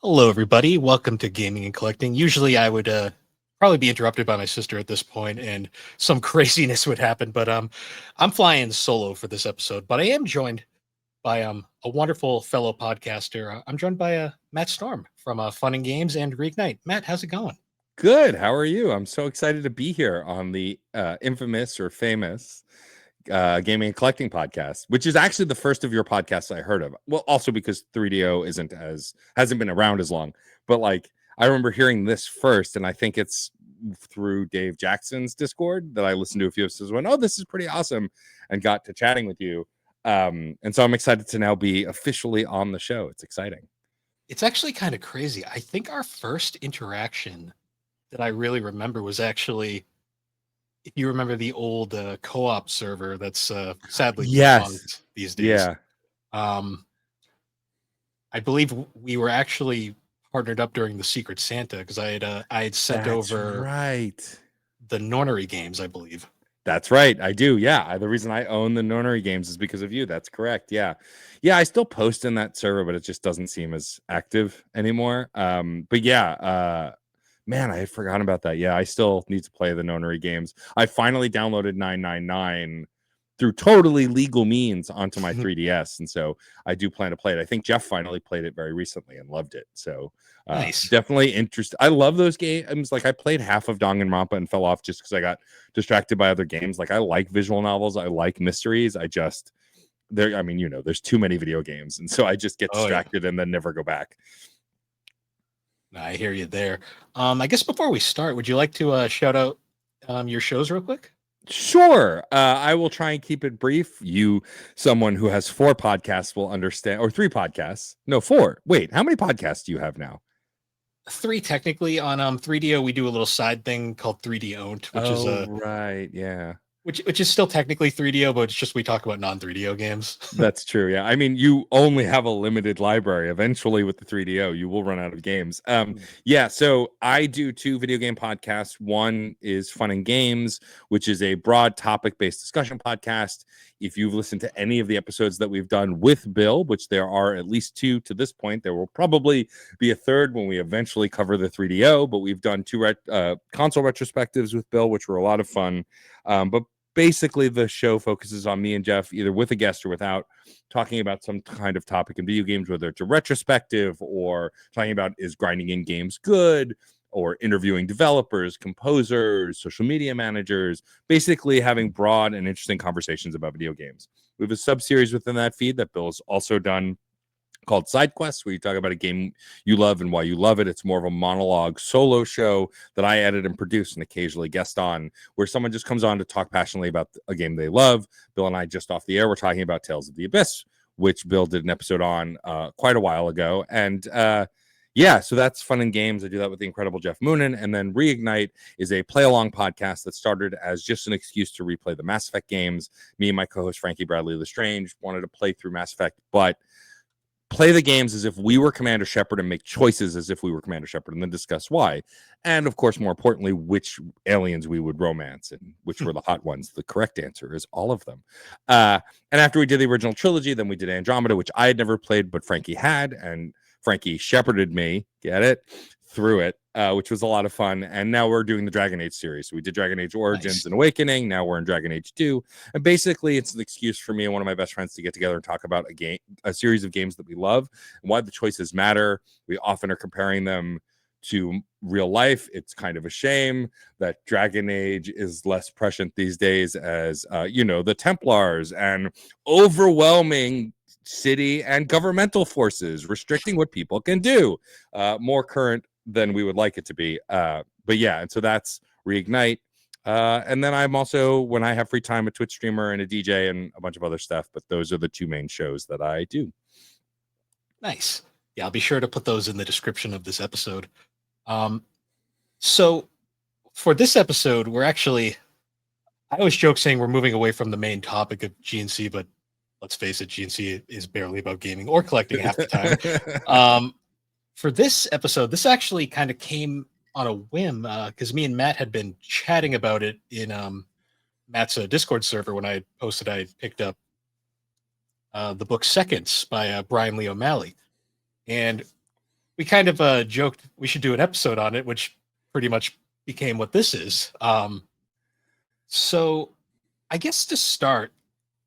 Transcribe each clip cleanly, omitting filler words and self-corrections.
Hello, everybody. Welcome to Gaming and Collecting. Usually, I would probably be interrupted by my sister at this point, and some craziness would happen. But I'm flying solo for this episode. But I am joined by a wonderful fellow podcaster. I'm joined by Matt Storm from Fun and Games and Reignite. Matt, how's it going? Good. How are you? I'm so excited to be here on the infamous or famous gaming and collecting podcast, which is actually the first of your podcasts I heard of. Well, also because 3DO hasn't been around as long, but like I remember hearing this first, and I think it's through Dave Jackson's Discord that I listened to a few episodes. Went, oh, this is pretty awesome, and got to chatting with you. And so I'm excited to now be officially on the show. It's exciting. It's actually kind of crazy. I think our first interaction that I really remember was actually, if you remember the old co-op server that's sadly Yes. defunct these days. Yeah. Um, I believe we were actually partnered up during the Secret Santa because I had sent That's over right. the Nornery games, I believe. That's right. I do. Yeah. The reason I own the Nonary games is because of you. That's correct. Yeah. Yeah. I still post in that server, but it just doesn't seem as active anymore. But yeah, man, I had forgotten about that. Yeah. I still need to play the Nonary games. I finally downloaded 999 through totally legal means onto my 3DS. And so I do plan to play it. I think Jeff finally played it very recently and loved it. So Nice. definitely interested. I love those games. Like I played half of Danganronpa and fell off just because I got distracted by other games. Like I like visual novels. I like mysteries. I mean, there's too many video games. And so I just get distracted and then never go back. I hear you there. I guess before we start, would you like to shout out your shows real quick? Sure. I will try and keep it brief. You, someone who has 4 podcasts, will understand, or 3 podcasts. No, 4. Wait, how many podcasts do you have now? 3 technically. On 3DO, we do a little side thing called 3D Owned, which is right. Yeah. which is still technically 3DO, but it's just we talk about non-3DO games. That's true. Yeah. I mean, you only have a limited library. Eventually, with the 3DO, you will run out of games. Yeah. So I do 2 video game podcasts. One is Fun and Games, which is a broad topic-based discussion podcast. If you've listened to any of the episodes that we've done with Bill, which there are at least 2 to this point, there will probably be a third when we eventually cover the 3DO. But we've done 2 console retrospectives with Bill, which were a lot of fun. But basically the show focuses on me and Jeff, either with a guest or without, talking about some kind of topic in video games, whether it's a retrospective or talking about is grinding in games good, or interviewing developers, composers, social media managers, basically having broad and interesting conversations about video games. We have a sub-series within that feed that Bill's also done called Side Quests, where you talk about a game you love and why you love it. It's more of a monologue solo show that I edit and produce and occasionally guest on, where someone just comes on to talk passionately about a game they love. Bill and I, just off the air, we're talking about Tales of the Abyss, which Bill did an episode on quite a while ago. And yeah, so that's Fun and Games. I do that with the incredible Jeff Moonen. And then Reignite is a play-along podcast that started as just an excuse to replay the Mass Effect games. Me and my co-host Frankie Bradley Lestrange wanted to play through Mass Effect, but play the games as if we were Commander Shepard and make choices as if we were Commander Shepard, and then discuss why. And of course, more importantly, which aliens we would romance and which were the hot ones. The correct answer is all of them. And after we did the original trilogy, then we did Andromeda, which I had never played, but Frankie had, and Frankie shepherded me, get it, through it, which was a lot of fun. And now we're doing the Dragon Age series. So we did Dragon Age Origins and Awakening. Now we're in Dragon Age 2. And basically, it's an excuse for me and one of my best friends to get together and talk about a series of games that we love and why the choices matter. We often are comparing them to real life. It's kind of a shame that Dragon Age is less prescient these days as, the Templars and overwhelming city and governmental forces restricting what people can do. More current than we would like it to be. But yeah, and so that's Reignite. And then I'm also, when I have free time, a Twitch streamer and a DJ and a bunch of other stuff. But those are the 2 main shows that I do. Nice. Yeah, I'll be sure to put those in the description of this episode. So for this episode, I always joke saying we're moving away from the main topic of G&C, but let's face it, G&C is barely about gaming or collecting half the time. For this episode, this actually kind of came on a whim because me and Matt had been chatting about it in Matt's Discord server when I posted I picked up the book Seconds by Bryan Lee O'Malley. And we kind of joked we should do an episode on it, which pretty much became what this is. So I guess to start,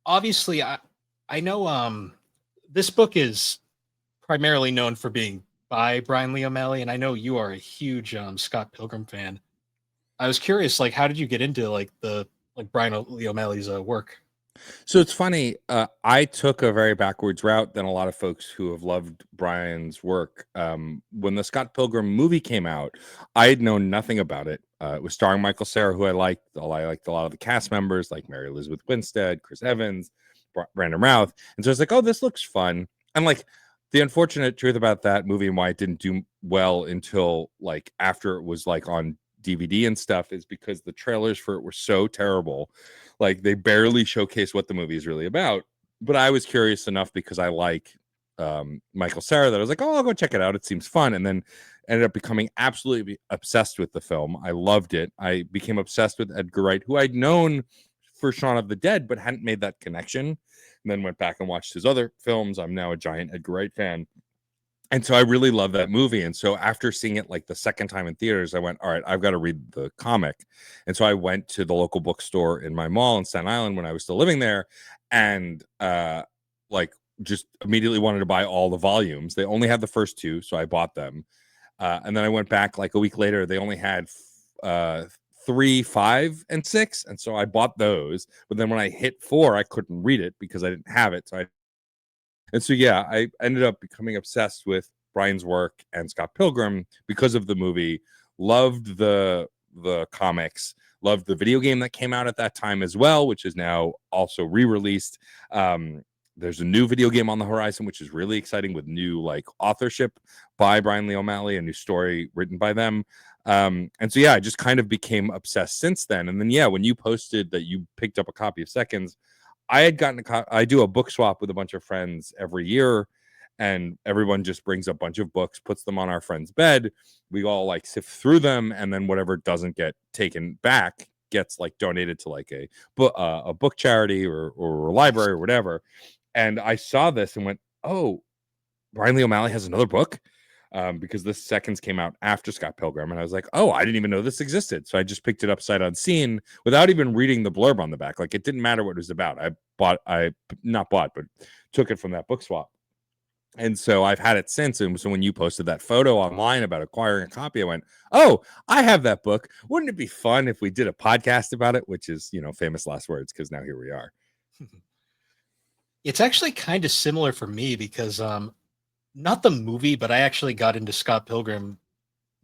obviously I know this book is primarily known for being by Bryan Lee O'Malley, and I know you are a huge Scott Pilgrim fan. I was curious, like, how did you get into like Bryan Lee O'Malley's work? So it's funny. I took a very backwards route than a lot of folks who have loved Brian's work. When the Scott Pilgrim movie came out, I had known nothing about it. It was starring Michael Cera, who I liked. I liked a lot of the cast members, like Mary Elizabeth Winstead, Chris Evans, Brandon Routh. And so I was like, oh, this looks fun. And like the unfortunate truth about that movie and why it didn't do well until like after it was like on DVD and stuff is because the trailers for it were so terrible. Like they barely showcase what the movie is really about. But I was curious enough because I like Michael Cera that I was like, oh, I'll go check it out. It seems fun. And then ended up becoming absolutely obsessed with the film. I loved it. I became obsessed with Edgar Wright, who I'd known for Shaun of the Dead, but hadn't made that connection. And then went back and watched his other films. I'm now a giant Edgar Wright fan. And so I really love that movie. And so after seeing it like the second time in theaters, I went, all right, I've got to read the comic. And so I went to the local bookstore in my mall in Staten Island when I was still living there and like just immediately wanted to buy all the volumes. They only had the first two, so I bought them. And then I went back like a week later. They only had 3, 5, and 6. And so I bought those. But then when I hit 4, I couldn't read it because I didn't have it. And so, yeah, I ended up becoming obsessed with Brian's work and Scott Pilgrim because of the movie. Loved the comics. Loved the video game that came out at that time as well, which is now also re-released. There's a new video game on the horizon, which is really exciting with new like authorship by Bryan Lee O'Malley, a new story written by them. And so, yeah, I just kind of became obsessed since then. And then, yeah, when you posted that you picked up a copy of Seconds, I had gotten I do a book swap with a bunch of friends every year, and everyone just brings a bunch of books, puts them on our friend's bed. We all like sift through them, and then whatever doesn't get taken back gets like donated to like a book charity or a library or whatever. And I saw this and went, oh, Bryan Lee O'Malley has another book. Because this Seconds came out after Scott Pilgrim, and I was like, oh, I didn't even know this existed. So I just picked it up sight unseen without even reading the blurb on the back. Like it didn't matter what it was about. I took it from that book swap. And so I've had it since. And so when you posted that photo online about acquiring a copy, I went, oh, I have that book. Wouldn't it be fun if we did a podcast about it? Which is, famous last words, because now here we are. It's actually kind of similar for me because not the movie, but I actually got into Scott Pilgrim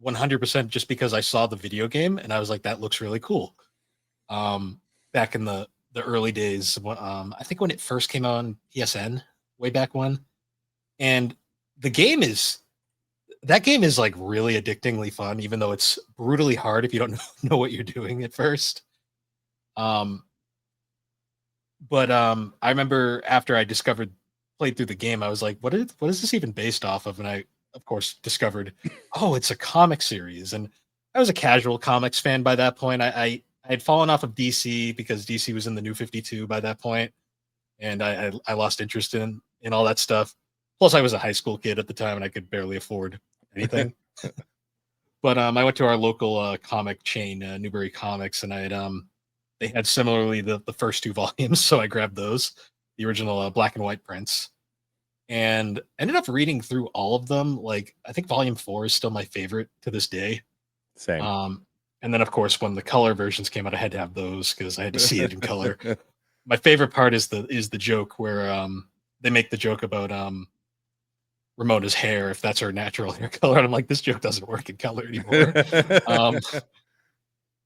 100% just because I saw the video game and I was like, that looks really cool. Back in the early days, I think when it first came out on PSN way back when, and that game is like really addictingly fun, even though it's brutally hard if you don't know what you're doing at first. But I remember after I played through the game, I was like, what is this even based off of? And I, of course, discovered, oh, it's a comic series. And I was a casual comics fan by that point. I had fallen off of DC because DC was in the New 52 by that point, and I lost interest in all that stuff. Plus, I was a high school kid at the time, and I could barely afford anything. But I went to our local comic chain, Newbury Comics, and I had they had similarly the first 2 volumes, so I grabbed those, the original black and white prints, and ended up reading through all of them. Like I think volume 4 is still my favorite to this day. Same. And then of course when the color versions came out, I had to have those because I had to see it in color. My favorite part is the joke where they make the joke about Ramona's hair, if that's her natural hair color. And I'm like, this joke doesn't work in color anymore.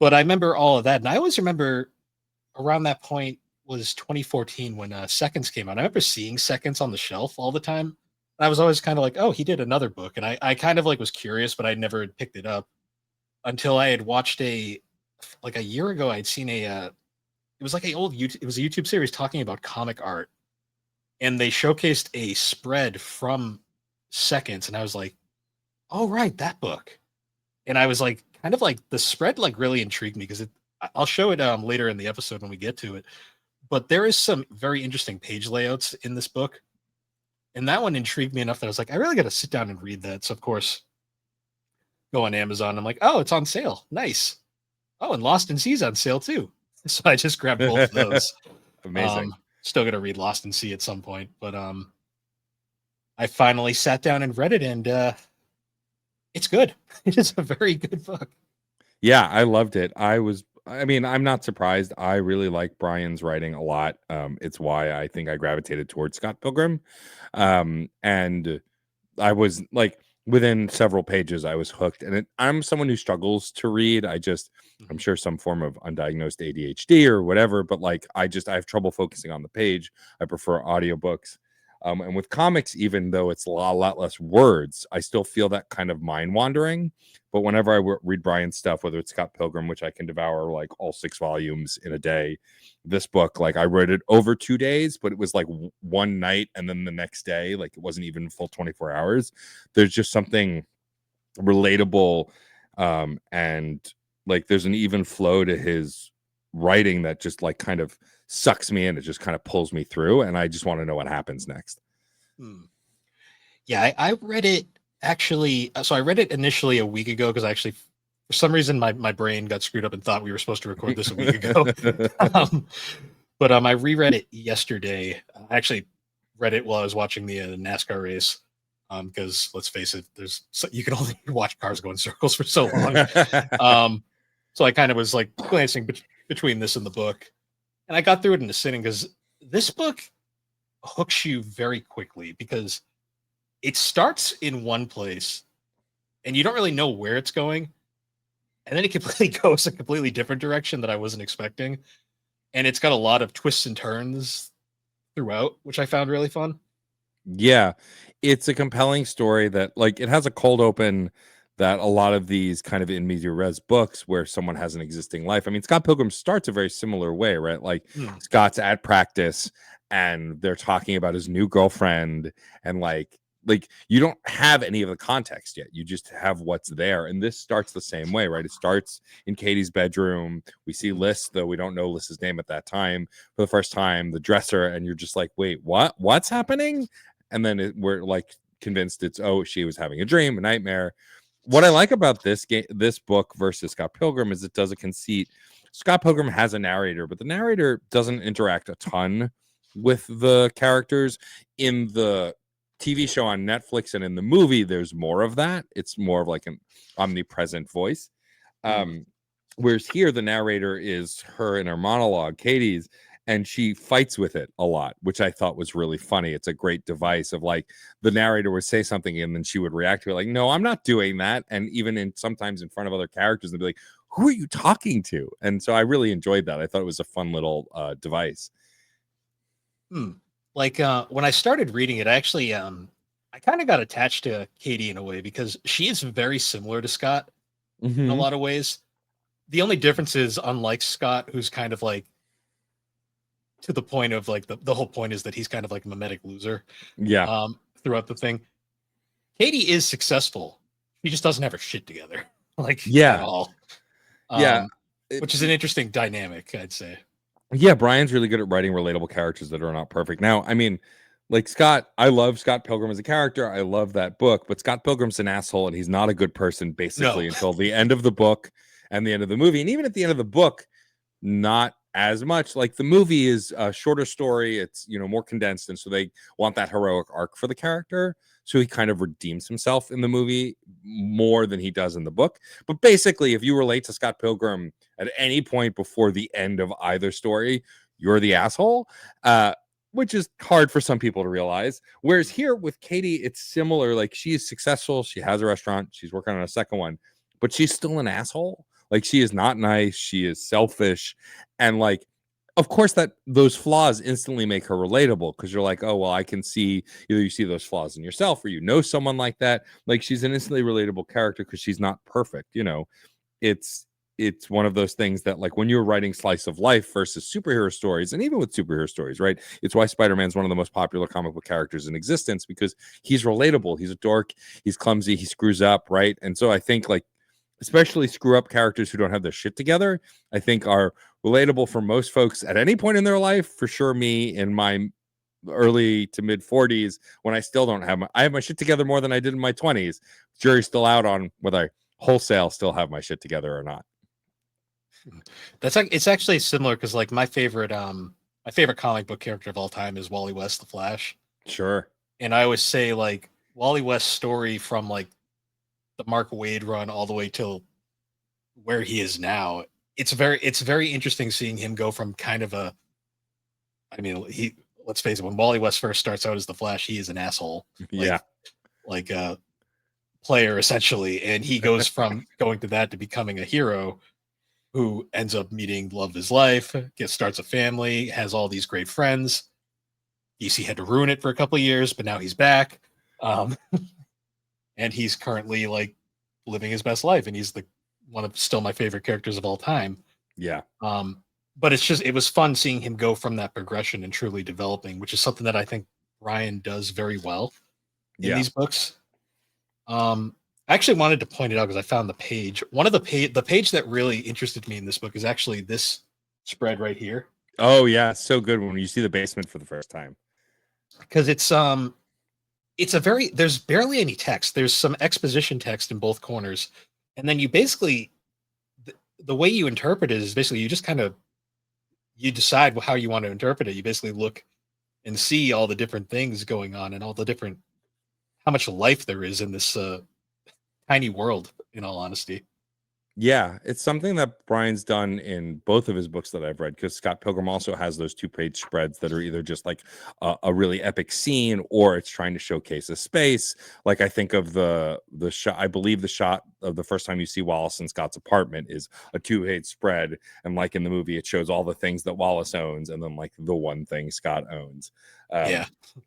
But I remember all of that, and I always remember around that point was 2014 when Seconds came out. I remember seeing Seconds on the shelf all the time. I was always kind of like, oh, he did another book. And I kind of like was curious, but I never had picked it up until I had watched a year ago. I'd seen it was like it was a YouTube series talking about comic art. And they showcased a spread from Seconds. And I was like, oh, right, that book. And I was like, kind of like the spread like really intrigued me because I'll show it later in the episode when we get to it. But there is some very interesting page layouts in this book. And that one intrigued me enough that I was like, I really got to sit down and read that. So of course, go on Amazon. I'm like, oh, it's on sale. Nice. Oh, and Lost in Sea's on sale too. So I just grabbed both of those. Amazing. Still gonna read Lost in Sea at some point, but I finally sat down and read it, and it's good. It is a very good book. Yeah, I loved it. I mean, I'm not surprised. I really like Bryan's writing a lot. It's why I think I gravitated towards Scott Pilgrim. And I was like, within several pages, I was hooked. And I'm someone who struggles to read. I'm sure some form of undiagnosed ADHD or whatever, but like, I have trouble focusing on the page. I prefer audiobooks. And with comics, even though it's a lot less words, I still feel that kind of mind wandering. But whenever I read Bryan's stuff, whether it's Scott Pilgrim, which I can devour like all 6 volumes in a day, this book, like I read it over 2 days, but it was like one night and then the next day, like it wasn't even full 24 hours. There's just something relatable, and like there's an even flow to his writing that just like kind of sucks me in. It just kind of pulls me through, and I just want to know what happens next. Yeah, I read it actually. So I read it initially a week ago because actually, for some reason, my brain got screwed up and thought we were supposed to record this a week ago. But I reread it yesterday. I actually read it while I was watching the NASCAR race. Because let's face it, you can only watch cars go in circles for so long. So I kind of was like glancing between this and the book, and I got through it in a sitting because this book hooks you very quickly because it starts in one place and you don't really know where it's going, and then it completely goes a completely different direction that I wasn't expecting, and it's got a lot of twists and turns throughout, which I found really fun. Yeah, it's a compelling story that like it has a cold open that a lot of these kind of in media res books where someone has an existing life. I mean, Scott Pilgrim starts a very similar way, right? Like Scott's at practice and they're talking about his new girlfriend, and like you don't have any of the context yet. You just have what's there. And this starts the same way, right? It starts in Katie's bedroom. We see Liz, though we don't know Liz's name at that time, for the first time, the dresser, and you're just like, wait, what's happening? And then we're like convinced it's, oh, she was having a dream, a nightmare. What I like about this book versus Scott Pilgrim is it does a conceit. Scott Pilgrim has a narrator, but the narrator doesn't interact a ton with the characters. In the TV show on Netflix and in the movie, there's more of that. It's more of like an omnipresent voice. Whereas here, the narrator is her in her monologue, Katie's, and she fights with it a lot, which I thought was really funny. It's a great device of like the narrator would say something and then she would react to it like, no, I'm not doing that. And even sometimes in front of other characters, they'd be like, who are you talking to? And so I really enjoyed that. I thought it was a fun little device. Like when I started reading it, actually, I kind of got attached to Katie in a way because she is very similar to Scott in a lot of ways. The only difference is, unlike Scott, who's kind of like to the point of like the whole point is that he's kind of like a mimetic loser. Yeah. Throughout the thing, Katie is successful. She just doesn't have her shit together, like at all. Which is an interesting dynamic, I'd say. Yeah, Bryan's really good at writing relatable characters that are not perfect. Now, I mean, like Scott, I love Scott Pilgrim as a character. I love that book, but Scott Pilgrim's an asshole and he's not a good person basically until the end of the book and the end of the movie. And even at the end of the book, not as much. Like the movie is a shorter story. It's, more condensed. And so they want that heroic arc for the character. So he kind of redeems himself in the movie more than he does in the book. But basically, if you relate to Scott Pilgrim at any point before the end of either story, you're the asshole, which is hard for some people to realize. Whereas here with Katie, it's similar. Like she is successful. She has a restaurant. She's working on a second one, but she's still an asshole. Like she is not nice. She is selfish. And like, of course, that those flaws instantly make her relatable because you're like, oh, well, I can see either you see those flaws in yourself or someone like that. Like she's an instantly relatable character because she's not perfect. It's one of those things that like when you're writing slice of life versus superhero stories, and even with superhero stories, right? It's why Spider-Man's one of the most popular comic book characters in existence because he's relatable. He's a dork. He's clumsy. He screws up, right? And so I think like especially screw up characters who don't have their shit together, I think are relatable for most folks at any point in their life. For sure, me in my early to mid 40s when I still don't have I have my shit together more than I did in my 20s. Jury's still out on whether I wholesale still have my shit together or not. That's like, it's actually similar because like my favorite comic book character of all time is Wally West, the Flash. Sure. And I always say like Wally West's story from like the Mark Waid run all the way till where he is now. It's very interesting seeing him go from kind of a, I mean, let's face it, when Wally West first starts out as the Flash, he is an asshole. Yeah. Like a player essentially, and he goes from going to that to becoming a hero who ends up meeting love of his life, starts a family, has all these great friends. DC had to ruin it for a couple of years, but now he's back. And he's currently like living his best life, and he's the one of still my favorite characters of all time. Yeah. But it was fun seeing him go from that progression and truly developing, which is something that I think Bryan does very well in these books. I actually wanted to point it out because I found the page. One of the page that really interested me in this book is actually this spread right here. Oh yeah, it's so good when you see the basement for the first time. Because it's there's barely any text. There's some exposition text in both corners. And then you basically the way you interpret it is basically you just kind of you decide how you want to interpret it. You basically look and see all the different things going on and all the different how much life there is in this tiny world, in all honesty. Yeah, it's something that Bryan's done in both of his books that I've read, because Scott Pilgrim also has those 2-page spreads that are either just like a really epic scene or it's trying to showcase a space. Like I think of the shot, I believe the shot of the first time you see Wallace in Scott's apartment is a 2-page spread. And like in the movie, it shows all the things that Wallace owns and then like the one thing Scott owns. Yeah.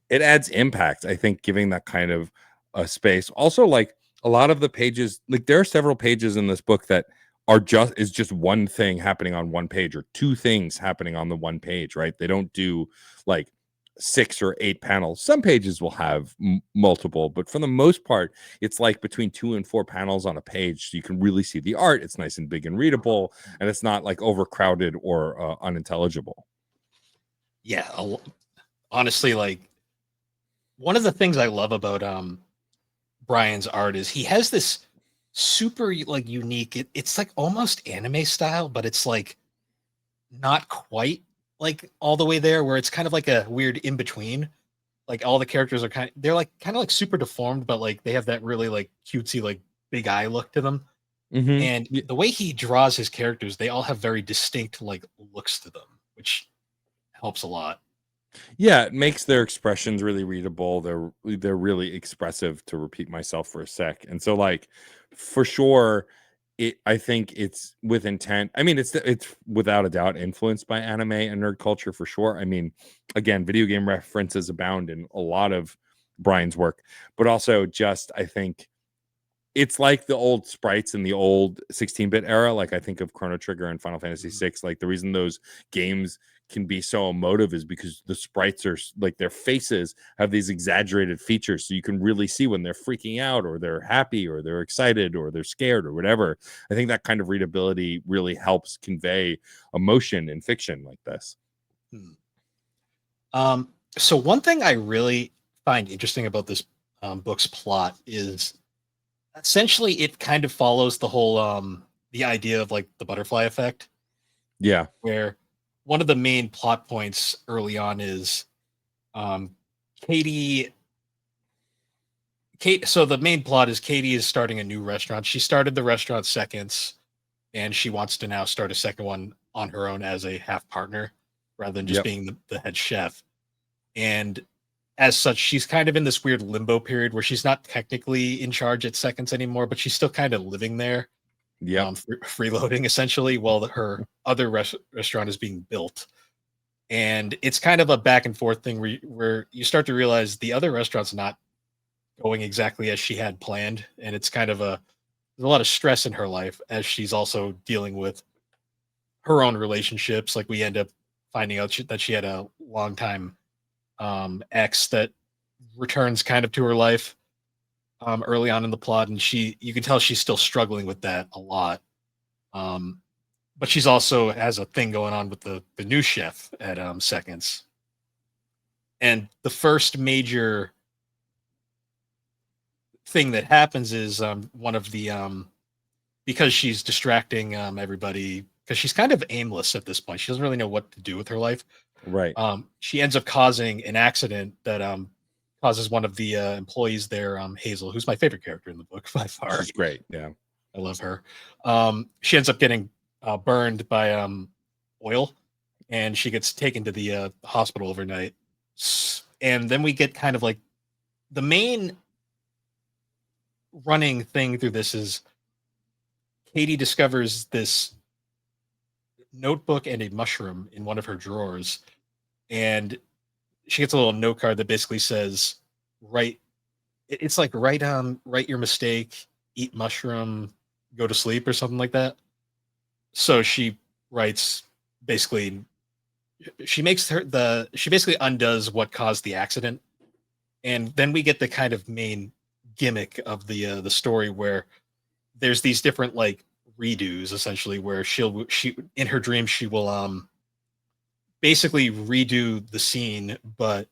It adds impact, I think, giving that kind of a space. Also, like, a lot of the pages, like there are several pages in this book that are just one thing happening on one page or two things happening on the one page, right? They don't do like 6 or 8 panels. Some pages will have multiple, but for the most part, it's like between 2 and 4 panels on a page. So you can really see the art. It's nice and big and readable, and it's not like overcrowded or unintelligible. Yeah. Honestly, like one of the things I love about Bryan's art is he has this super like unique it's like almost anime style, but it's like not quite like all the way there, where it's kind of like a weird in between. Like all the characters are kind of like super deformed, but like they have that really like cutesy like big eye look to them. And the way he draws his characters, they all have very distinct like looks to them, which helps a lot. Yeah, it makes their expressions really readable. They're really expressive, to repeat myself for a sec. And so like for sure I think it's with intent. I mean, it's without a doubt influenced by anime and nerd culture for sure. I mean, again, video game references abound in a lot of Bryan's work, but also just I think it's like the old sprites in the old 16-bit era. Like I think of Chrono Trigger and Final Fantasy VI. Like the reason those games can be so emotive is because the sprites are like their faces have these exaggerated features. So you can really see when they're freaking out or they're happy or they're excited or they're scared or whatever. I think that kind of readability really helps convey emotion in fiction like this. So one thing I really find interesting about this book's plot is essentially it kind of follows the whole the idea of like the butterfly effect. Yeah. Where one of the main plot points early on is Kate, so the main plot is Katie is starting a new restaurant. She started the restaurant Seconds, and she wants to now start a second one on her own as a half partner rather than just being the head chef. And as such, she's kind of in this weird limbo period where she's not technically in charge at Seconds anymore, but she's still kind of living there. Freeloading essentially while her other restaurant is being built. And it's kind of a back and forth thing where you start to realize the other restaurant's not going exactly as she had planned. And it's kind of there's a lot of stress in her life as she's also dealing with her own relationships. Like we end up finding out that she had a long time ex that returns kind of to her life early on in the plot, and you can tell she's still struggling with that a lot. But she's also has a thing going on with the new chef at Seconds. And the first major thing that happens is one of the because she's distracting everybody because she's kind of aimless at this point. She doesn't really know what to do with her life. Right. She ends up causing an accident that causes one of the employees there, Hazel, who's my favorite character in the book by far. She's great. Yeah. I love her. She ends up getting burned by oil, and she gets taken to the hospital overnight. And then we get kind of like the main running thing through this is Katie discovers this notebook and a mushroom in one of her drawers, and she gets a little note card that basically says, "Write." It's like write your mistake, eat mushroom, go to sleep, or something like that. So she writes basically. She basically undoes what caused the accident, and then we get the kind of main gimmick of the story where there's these different like redos essentially where she in her dream she will basically redo the scene but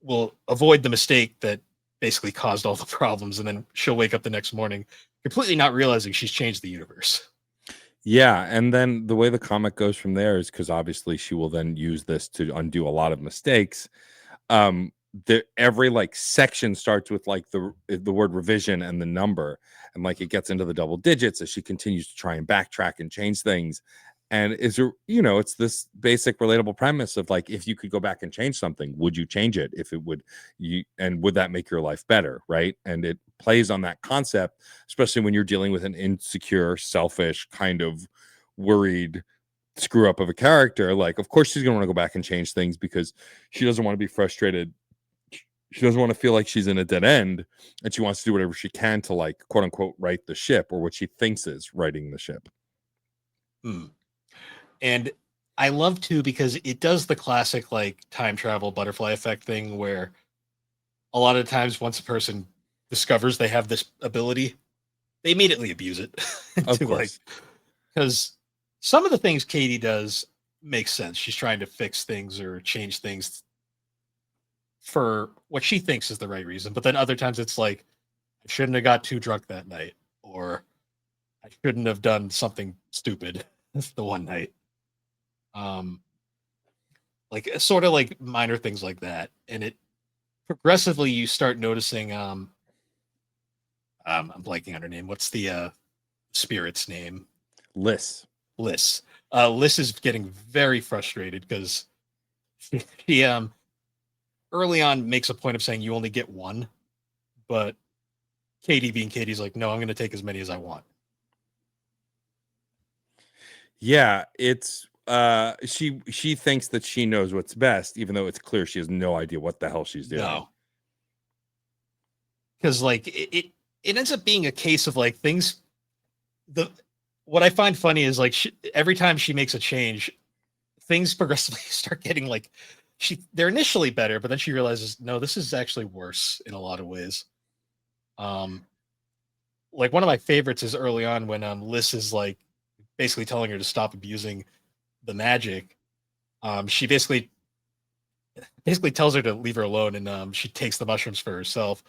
will avoid the mistake that basically caused all the problems, and then she'll wake up the next morning completely not realizing she's changed the universe. Yeah, and then the way the comic goes from there is because obviously she will then use this to undo a lot of mistakes. Every like section starts with like the word revision and the number, and like it gets into the double digits as she continues to try and backtrack and change things. And it's this basic relatable premise of like, if you could go back and change something, would you change it? If it would, and would that make your life better? Right. And it plays on that concept, especially when you're dealing with an insecure, selfish, kind of worried screw up of a character. Like, of course she's gonna want to go back and change things because she doesn't want to be frustrated. She doesn't want to feel like she's in a dead end, and she wants to do whatever she can to like quote unquote right the ship, or what she thinks is righting the ship. And I love too because it does the classic like time travel butterfly effect thing where a lot of times once a person discovers they have this ability, they immediately abuse it. Of to course. Because some of the things Katie does make sense. She's trying to fix things or change things for what she thinks is the right reason. But then other times it's like, I shouldn't have got too drunk that night, or I shouldn't have done something stupid the one night. Like sort of like minor things like that. And it progressively you start noticing I'm blanking on her name. What's the spirit's name? Liss. Liss is getting very frustrated because she early on makes a point of saying you only get one, but Katie being Katie's like, no, I'm going to take as many as I want. Yeah, it's she thinks that she knows what's best, even though it's clear she has no idea what the hell she's doing. No, because like it ends up being a case of like things. What I find funny is like every time she makes a change, things progressively start getting like they're initially better, but then she realizes no, this is actually worse in a lot of ways. Like one of my favorites is early on when Liz is like basically telling her to stop abusing the magic. She basically tells her to leave her alone, and she takes the mushrooms for herself,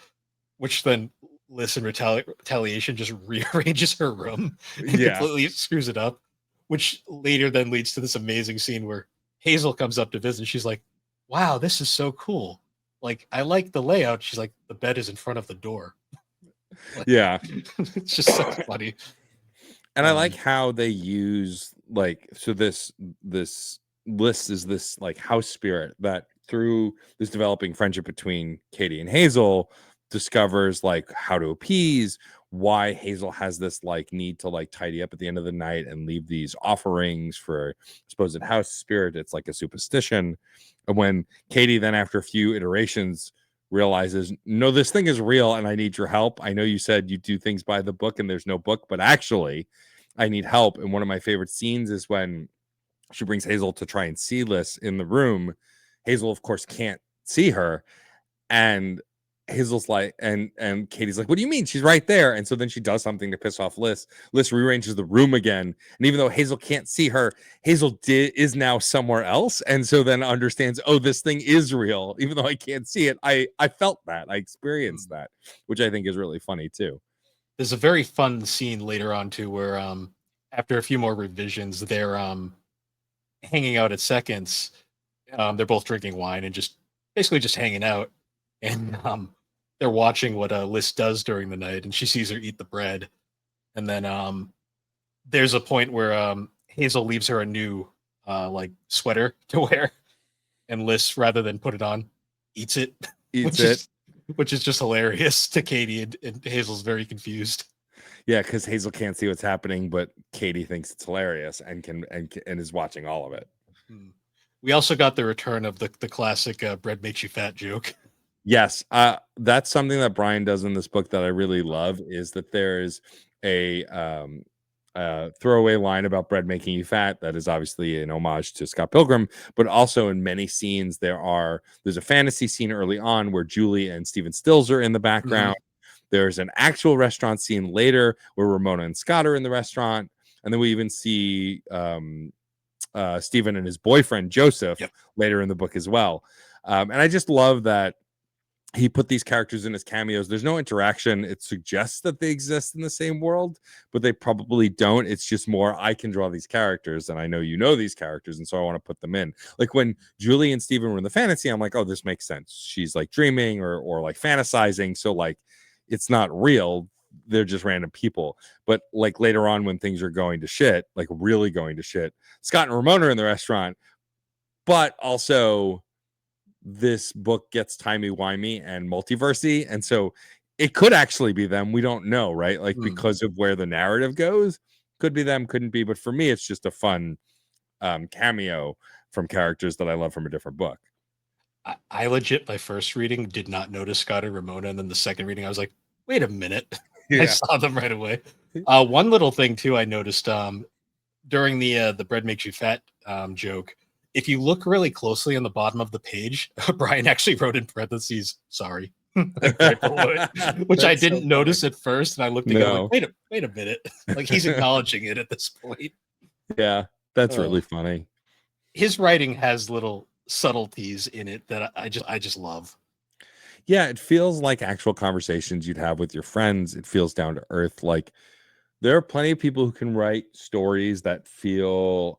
which then Liz in retaliation just rearranges her room and completely screws it up, which later then leads to this amazing scene where Hazel comes up to visit. She's like, wow, this is so cool. Like, I like the layout. She's like, the bed is in front of the door. Like, yeah. It's just so funny. And I like how they use like, so this list is this like house spirit that through this developing friendship between Katie and Hazel discovers like how to appease, why Hazel has this like need to like tidy up at the end of the night and leave these offerings for supposed house spirit. It's like a superstition. And when Katie then after a few iterations realizes, no, this thing is real and I need your help. I know you said you do things by the book and there's no book, but actually I need help. And one of my favorite scenes is when she brings Hazel to try and see Liz in the room. Hazel, of course, can't see her. And Hazel's like, and Katie's like, what do you mean? She's right there. And so then she does something to piss off Liz. Liz rearranges the room again. And even though Hazel can't see her, Hazel is now somewhere else. And so then understands, oh, this thing is real. Even though I can't see it, I felt that. I experienced that, which I think is really funny too. There's a very fun scene later on too, where after a few more revisions, they're hanging out at Seconds. They're both drinking wine and just basically just hanging out. And they're watching what Liz does during the night, and she sees her eat the bread. And then there's a point where Hazel leaves her a new like sweater to wear, and Liz, rather than put it on, eats it. Which is just hilarious to Katie, and Hazel's very confused. Yeah, because Hazel can't see what's happening, but Katie thinks it's hilarious and is watching all of it. We also got the return of the classic bread makes you fat joke. Yes, that's something that Bryan does in this book that I really love, is that there's a throwaway line about bread making you fat that is obviously an homage to Scott Pilgrim, but also in many scenes there's a fantasy scene early on where Julie and Stephen Stills are in the background. There's an actual restaurant scene later where Ramona and Scott are in the restaurant, and then we even see Stephen and his boyfriend Joseph later in the book as well. And I just love that he put these characters in as cameos. There's no interaction. It suggests that they exist in the same world, but they probably don't. It's just more, I can draw these characters and I know you know these characters, and so I want to put them in. Like when Julie and Stephen were in the fantasy, I'm like, oh, this makes sense. She's like dreaming or like fantasizing. So like it's not real. They're just random people. But like later on when things are going to shit, like really going to shit, Scott and Ramona are in the restaurant, but also this book gets timey-wimey and multiversey, and so it could actually be them. We don't know, right? Like because of where the narrative goes, could be them, couldn't be. But for me, it's just a fun cameo from characters that I love from a different book. I legit, my first reading, did not notice Scott and Ramona, and then the second reading, I was like, wait a minute. I saw them right away. One little thing too I noticed during the bread makes you fat joke. If you look really closely on the bottom of the page, Bryan actually wrote in parentheses, sorry, right below it, which I didn't notice at first. And I looked again, like, wait a minute. Like he's acknowledging it at this point. Yeah, that's really funny. His writing has little subtleties in it that I just love. Yeah, it feels like actual conversations you'd have with your friends. It feels down to earth. Like there are plenty of people who can write stories that feel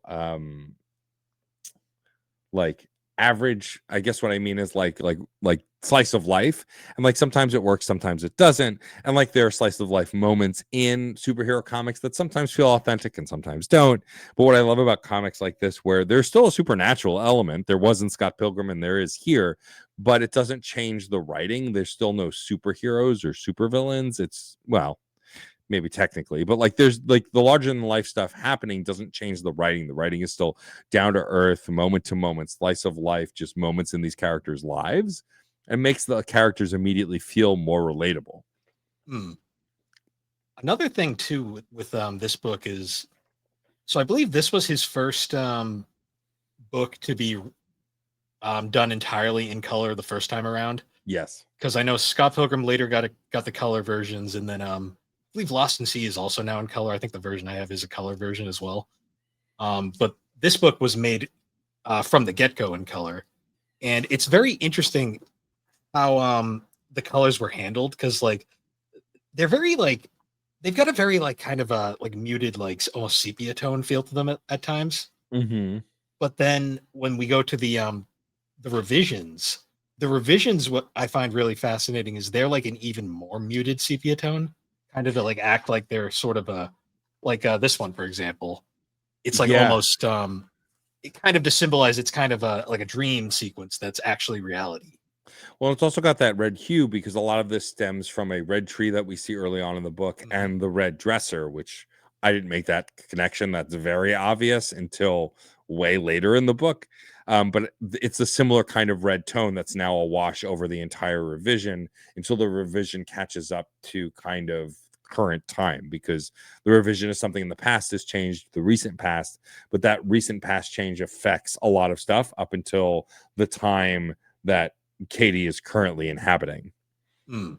like average. I guess what I mean is like slice of life, and like sometimes it works, sometimes it doesn't, and like there are slice of life moments in superhero comics that sometimes feel authentic and sometimes don't. But what I love about comics like this, where there's still a supernatural element, there was in Scott Pilgrim and there is here, but it doesn't change the writing. There's still no superheroes or supervillains. It's, well, maybe technically, but like there's like the larger than life stuff happening doesn't change the writing. The writing is still down to earth, moment to moment, slice of life, just moments in these characters' lives, and makes the characters immediately feel more relatable. Another thing too with this book is, so I believe this was his first book to be done entirely in color the first time around. Yes, because I know Scott Pilgrim later got the color versions, and then I believe Lost in Sea is also now in color. I think the version I have is a color version as well. But this book was made from the get-go in color, and it's very interesting how the colors were handled, because like they're very like, they've got a very like kind of a like muted, like almost sepia tone feel to them at times. But then when we go to the revisions, what I find really fascinating is they're like an even more muted sepia tone, kind of to like act like they're sort of a like this one, for example. It's like almost it kind of to symbolize it's kind of a like a dream sequence that's actually reality. Well, it's also got that red hue because a lot of this stems from a red tree that we see early on in the book and the red dresser, which I didn't make that connection. That's very obvious until way later in the book. But it's a similar kind of red tone that's now a wash over the entire revision until the revision catches up to kind of current time, because the revision is something in the past has changed the recent past, but that recent past change affects a lot of stuff up until the time that Katie is currently inhabiting. Hmm.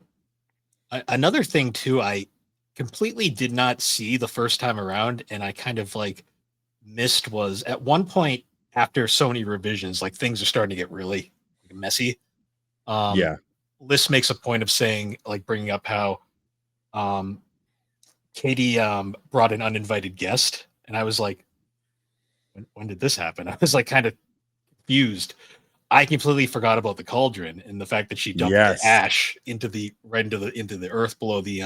Another thing too, I completely did not see the first time around, and I kind of like missed was at one point after so many revisions, like things are starting to get really messy. Um, Yeah. List makes a point of saying, like, bringing up how um, Katie brought an uninvited guest, and I was like, when did this happen? I was like kind of confused. I completely forgot about the cauldron and the fact that she dumped the Yes. ash into the right into the earth below the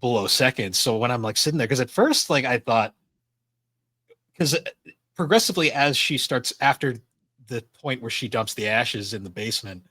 below seconds. So when I'm like sitting there, because at first, like I thought, because progressively as she starts after the point where she dumps the ashes in the basement,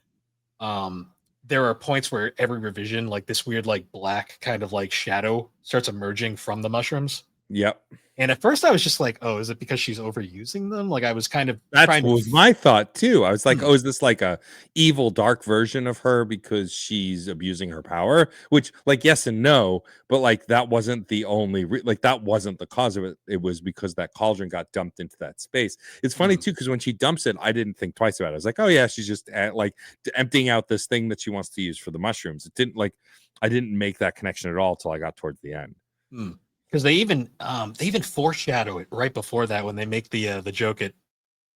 um, there are points where every revision, like this weird, like black kind of like shadow starts emerging from the mushrooms. Yep. And at first I was just like, oh, is it because she's overusing them? Like I was kind of That's trying what to, was my thought too. I was like, hmm, "Oh, is this like a evil dark version of her because she's abusing her power?" Which, like, yes and no, but like that wasn't the only like that wasn't the cause of it. It was because that cauldron got dumped into that space. It's funny hmm, too because when she dumps it, I didn't think twice about it. I was like, "Oh yeah, she's just like emptying out this thing that she wants to use for the mushrooms." It didn't like I didn't make that connection at all till I got towards the end. hmm. Because they even foreshadow it right before that when they make the joke at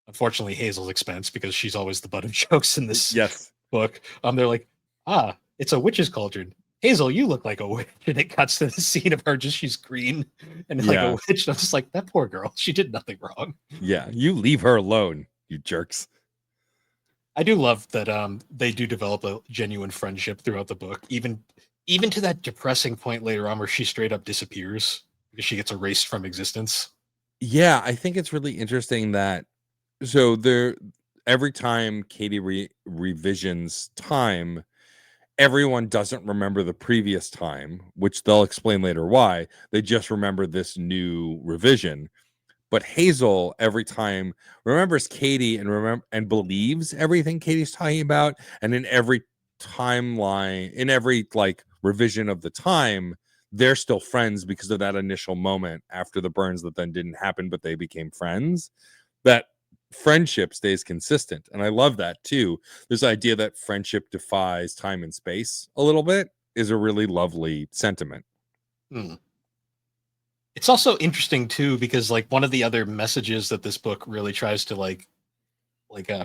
unfortunately Hazel's expense because she's always the butt of jokes in this Yes. book. They're like, ah, it's a witch's cauldron. Hazel, you look like a witch. And it cuts to the scene of her just she's green and like a Yeah. witch. And I'm just like, that poor girl. She did nothing wrong. Yeah. You leave her alone, you jerks. I do love that they do develop a genuine friendship throughout the book, even to that depressing point later on where she straight up disappears because she gets erased from existence. Yeah, I think it's really interesting that so there every time Katie revisions time, everyone doesn't remember the previous time, which they'll explain later why. They just remember this new revision. But Hazel every time remembers Katie and remember and believes everything Katie's talking about, and in every timeline, in every like revision of the time, they're still friends because of that initial moment after the burns that then didn't happen, but they became friends. That friendship stays consistent. And I love that too. This idea that friendship defies time and space a little bit is a really lovely sentiment. Hmm. It's also interesting too because like one of the other messages that this book really tries to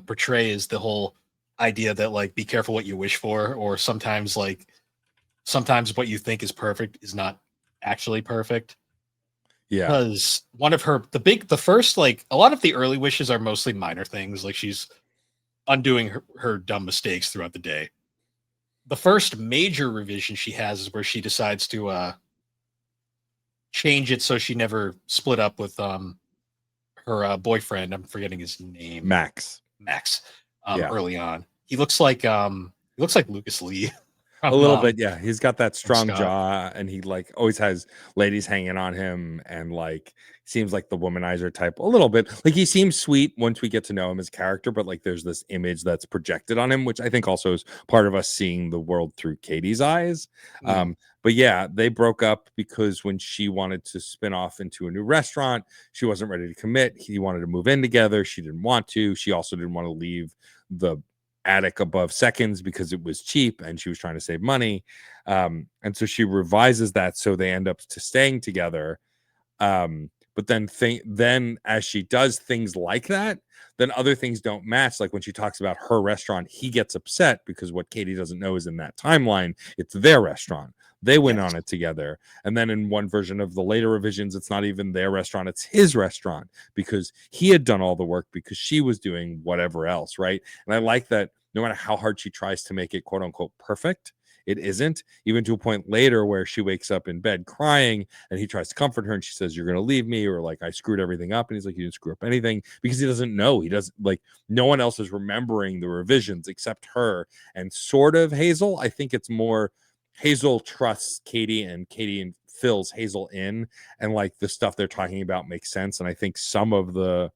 portray is the whole idea that like be careful what you wish for, or sometimes what you think is perfect is not actually perfect. Yeah. Because one of the first, like a lot of the early wishes are mostly minor things, like she's undoing her dumb mistakes throughout the day. The first major revision she has is where she decides to change it so she never split up with her boyfriend. I'm forgetting his name. Max. Max. Yeah. Early on, he looks like Lucas Lee A from little bit, yeah. He's got that from strong Scott. jaw and he like always has ladies hanging on him and like seems like the womanizer type a little bit. Like he seems sweet once we get to know him as character, but like there's this image that's projected on him, which I think also is part of us seeing the world through Katie's eyes. Hmm. But yeah, they broke up because when she wanted to spin off into a new restaurant, she wasn't ready to commit. He wanted to move in together. She didn't want to. She also didn't want to leave the attic above seconds because it was cheap and she was trying to save money. And so she revises that so they end up to staying together. But then as she does things like that, then other things don't match. Like when she talks about her restaurant, he gets upset because what Katie doesn't know is in that timeline, it's their restaurant. They went Yes. on it together. And then in one version of the later revisions, it's not even their restaurant, it's his restaurant because he had done all the work because she was doing whatever else. Right. And I like that no matter how hard she tries to make it quote unquote perfect, it isn't, even to a point later where she wakes up in bed crying and he tries to comfort her and she says, "You're going to leave me," or like, "I screwed everything up." And he's like, "You didn't screw up anything," because he doesn't know. He doesn't like, no one else is remembering the revisions except her and sort of Hazel. I think it's more Hazel trusts Katie and Katie and fills Hazel in, and like the stuff they're talking about makes sense. And I think some of the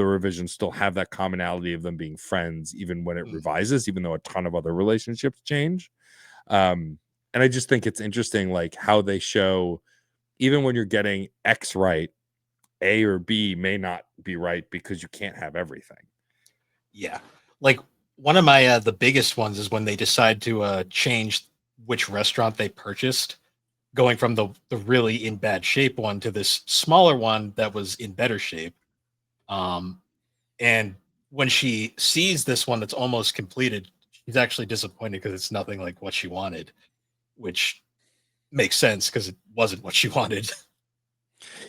revisions still have that commonality of them being friends, even when it Hmm. revises, even though a ton of other relationships change. And I just think it's interesting, like how they show, even when you're getting X right, A or B may not be right because you can't have everything. Yeah. Like one of my the biggest ones is when they decide to change which restaurant they purchased, going from the really in bad shape one to this smaller one that was in better shape. Um, and when she sees this one that's almost completed, she's actually disappointed because it's nothing like what she wanted, which makes sense because it wasn't what she wanted.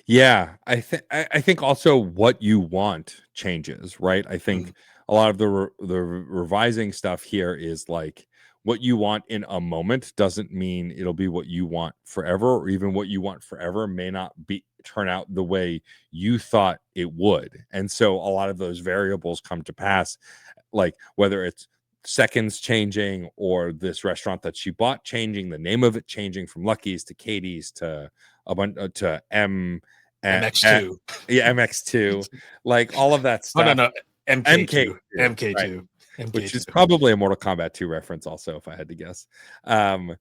Yeah, I think also what you want changes, right? I think Mm, a lot of the revising stuff here is like what you want in a moment doesn't mean it'll be what you want forever, or even what you want forever may not be turn out the way you thought it would. And so a lot of those variables come to pass, like whether it's seconds changing or this restaurant that she bought changing, the name of it changing from Lucky's to Katie's to a bunch to MX2. yeah, MX2, like all of that Oh no, stuff. no, MK2, MK2, right? MK2, Which is MK2. probably a Mortal Kombat 2 reference, also, if I had to guess. Um,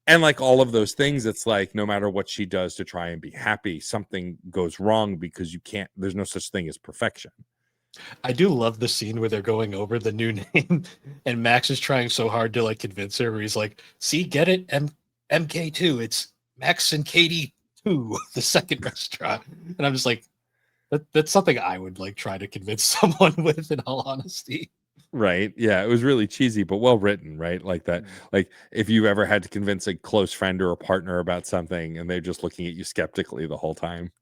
and like all of those things, it's like no matter what she does to try and be happy, something goes wrong because you can't. There's no such thing as perfection. I do love the scene where they're going over the new name, and Max is trying so hard to like convince her. Where he's like, "See, get it, MK2. It's Max and Katie 2, the second restaurant." And I'm just like, that's something I would like try to convince someone with. In all honesty, Right. Yeah. It was really cheesy, but well written, right? Like that. Like if you ever had to convince a close friend or a partner about something and they're just looking at you skeptically the whole time.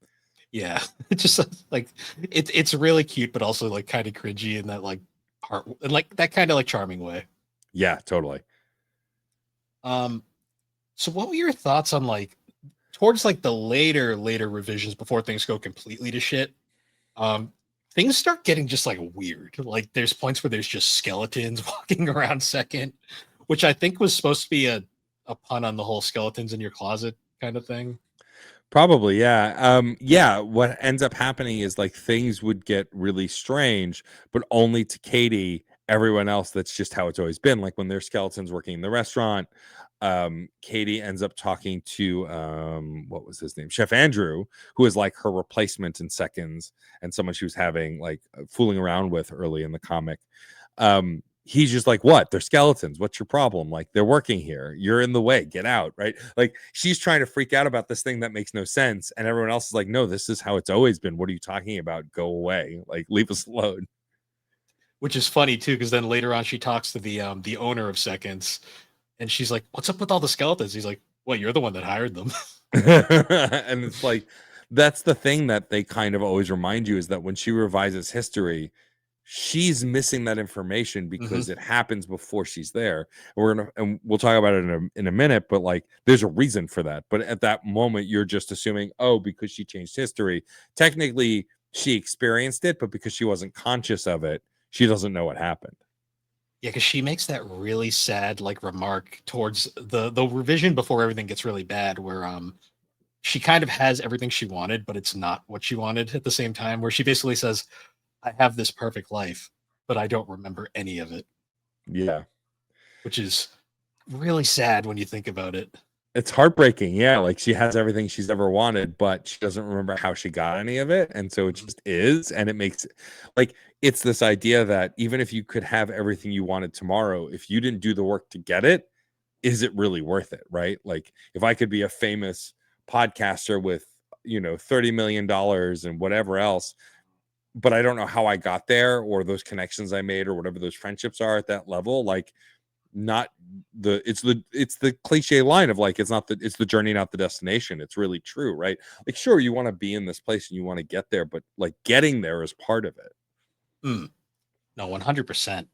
yeah, it's just like it's really cute, but also like kind of cringy in that like part, and like that kind of like charming way. Yeah, totally. Um, so what were your thoughts on like towards like the later revisions before things go completely to shit? Um, things start getting just like weird. Like there's points where there's just skeletons walking around second, which I think was supposed to be a pun on the whole skeletons in your closet kind of thing. Probably, yeah. Yeah, what ends up happening is like things would get really strange, but only to Katie. Everyone else, that's just how it's always been. Like when there's skeletons working in the restaurant, Katie ends up talking to what was his name? Chef Andrew, who is like her replacement in seconds and someone she was having like fooling around with early in the comic. He's just like, what? They're skeletons. What's your problem? Like, they're working here. You're in the way. Get out. Right. Like, she's trying to freak out about this thing that makes no sense. And everyone else is like, no, this is how it's always been. What are you talking about? Go away. Like, leave us alone. Which is funny too, because then later on she talks to the owner of Seconds, and she's like, "What's up with all the skeletons?" He's like, "Well, you're the one that hired them." And it's like, that's the thing that they kind of always remind you is that when she revises history, she's missing that information Hmm. because it happens before she's there. And we'll talk about it in a minute, but like there's a reason for that. But at that moment, you're just assuming, oh, because she changed history. Technically, she experienced it, but because she wasn't conscious of it, she doesn't know what happened. Yeah, because she makes that really sad like remark towards the revision before everything gets really bad, where she kind of has everything she wanted, but it's not what she wanted at the same time. Where she basically says, "I have this perfect life, but I don't remember any of it," Yeah. which is really sad when you think about it. It's heartbreaking. Yeah. Like she has everything she's ever wanted, but she doesn't remember how she got any of it. And so it Mhm. just is. And it makes like it's this idea that even if you could have everything you wanted tomorrow, if you didn't do the work to get it, is it really worth it? Right. Like if I could be a famous podcaster with, $30 million and whatever else, but I don't know how I got there or those connections I made or whatever those friendships are at that level, like not it's the cliche line of like it's the journey not the destination. It's really true, right? Like sure you want to be in this place and you want to get there, but like getting there is part of it. Mm, no, 100%.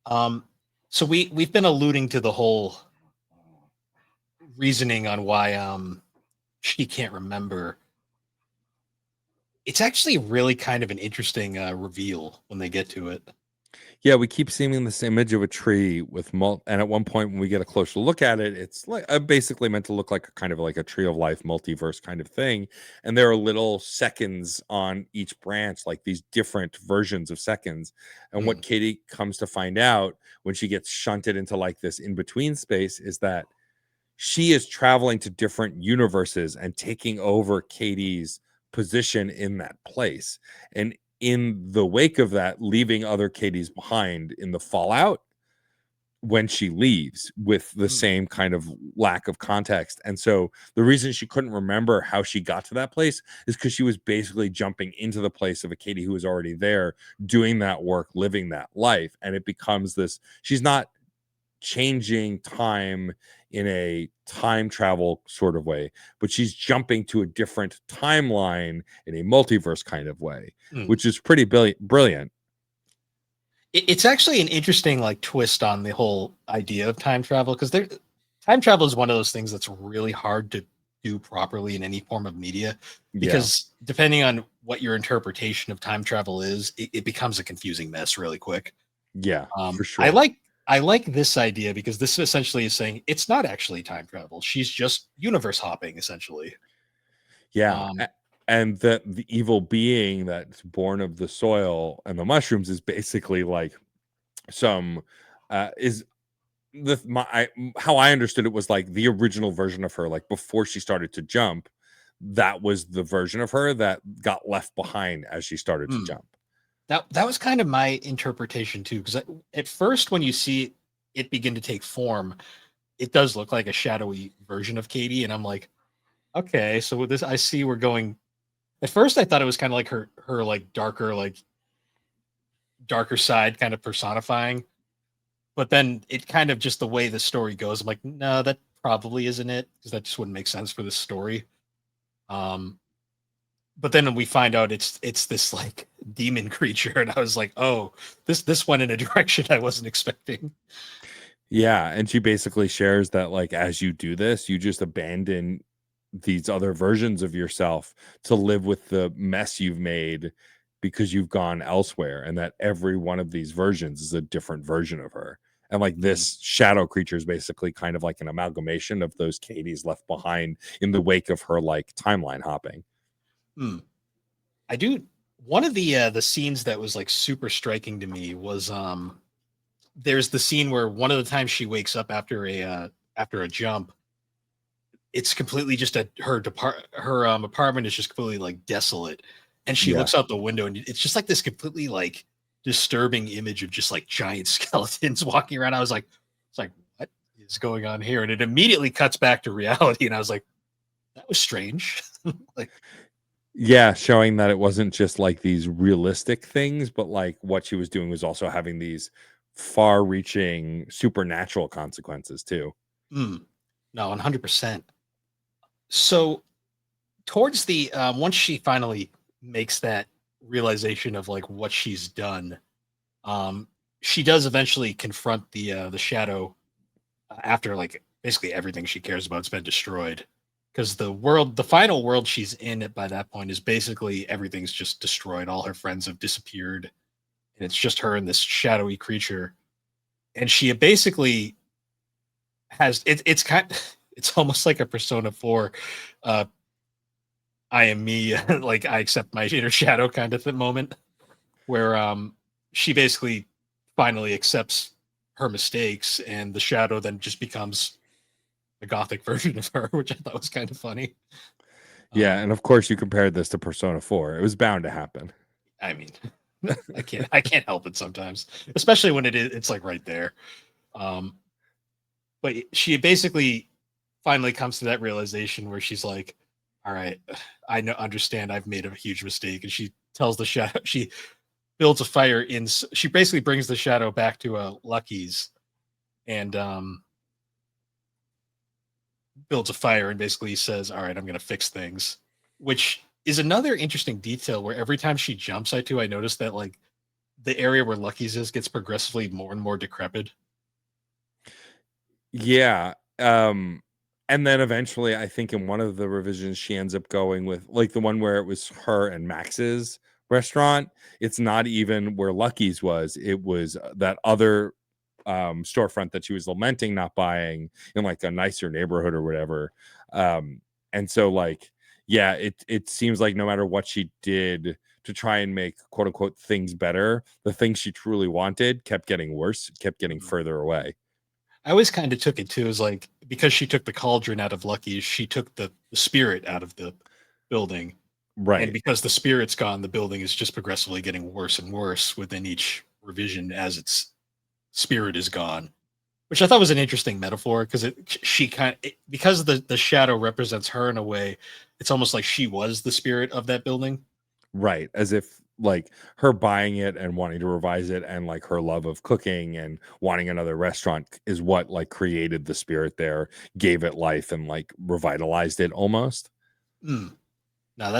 Um, so we've been alluding to the whole reasoning on why she can't remember. It's actually really kind of an interesting reveal when they get to it. Yeah, we keep seeing this image of a tree with and at one point when we get a closer look at it, it's like basically meant to look like a kind of like a tree of life multiverse kind of thing. And there are little seconds on each branch, like these different versions of seconds. And what Mm, Katie comes to find out when she gets shunted into like this in between space is that she is traveling to different universes and taking over Katie's position in that place. And in the wake of that, leaving other Katie's behind in the fallout when she leaves with the same kind of lack of context. And so the reason she couldn't remember how she got to that place is because she was basically jumping into the place of a Katie who was already there, doing that work, living that life. And it becomes this, she's not changing time in a time travel sort of way, but she's jumping to a different timeline in a multiverse kind of way, which is pretty brilliant. It's actually an interesting like twist on the whole idea of time travel, because time travel is one of those things that's really hard to do properly in any form of media, because depending on what your interpretation of time travel is, it becomes a confusing mess really quick. Yeah, for sure. I like this idea because this essentially is saying it's not actually time travel. She's just universe hopping, essentially. Yeah. And that the evil being that's born of the soil and the mushrooms is basically like some is how I understood it was like the original version of her, like before she started to jump, that was the version of her that got left behind as she started to jump. That was kind of my interpretation too, because at first when you see it begin to take form, it does look like a shadowy version of Katie, and I'm like, okay, so with this, I see we're going. At first, I thought it was kind of like her like darker side, kind of personifying, but then it kind of just the way the story goes. I'm like, no, that probably isn't it, because that just wouldn't make sense for this story. But then we find out it's this like demon creature, and I was like, oh, this went in a direction I wasn't expecting. Yeah, and she basically shares that like as you do this, you just abandon these other versions of yourself to live with the mess you've made because you've gone elsewhere, and that every one of these versions is a different version of her. And like this shadow creature is basically kind of like an amalgamation of those Katies left behind in the wake of her like timeline hopping. I do. One of the scenes that was like super striking to me was there's the scene where one of the times she wakes up after a jump, it's completely just her apartment is just completely like desolate, and she looks out the window, and it's just like this completely like disturbing image of just like giant skeletons walking around. It's like what is going on here? And it immediately cuts back to reality, and I was like, that was strange. Like, yeah, showing that it wasn't just like these realistic things, but like what she was doing was also having these far-reaching supernatural consequences too. no, 100%. So towards the once she finally makes that realization of like what she's done, she does eventually confront the shadow after like basically everything she cares about has been destroyed, because the final world she's in by that point is basically everything's just destroyed. All her friends have disappeared, and it's just her and this shadowy creature. And she basically has it's almost like a Persona 4 I am me, like I accept my inner shadow kind of moment, where she basically finally accepts her mistakes, and the shadow then just becomes a gothic version of her, which I thought was kind of funny. Yeah, and of course you compared this to Persona 4. It was bound to happen. I mean, I can't help it sometimes, especially when it's like right there. But she basically finally comes to that realization where she's like, all right, understand I've made a huge mistake. And she tells the shadow, she builds a fire she basically brings the shadow back to Lucky's, and builds a fire and basically says, all right, I'm going to fix things, which is another interesting detail where every time she jumps, I noticed that like the area where Lucky's is gets progressively more and more decrepit. Yeah. And then eventually I think in one of the revisions she ends up going with like the one where it was her and Max's restaurant. It's not even where Lucky's was. It was that other storefront that she was lamenting not buying in like a nicer neighborhood or whatever. And so like, yeah, it seems like no matter what she did to try and make quote unquote things better, the things she truly wanted kept getting worse, kept getting further away. I always kind of took it too as like, because she took the cauldron out of Lucky's, she took the spirit out of the building. Right. And because the spirit's gone, the building is just progressively getting worse and worse within each revision as its spirit is gone, which I thought was an interesting metaphor because because the shadow represents her in a way, it's almost like she was the spirit of that building. Right. As if like her buying it and wanting to revise it and like her love of cooking and wanting another restaurant is what like created the spirit there, gave it life and like revitalized it almost. Mm. Now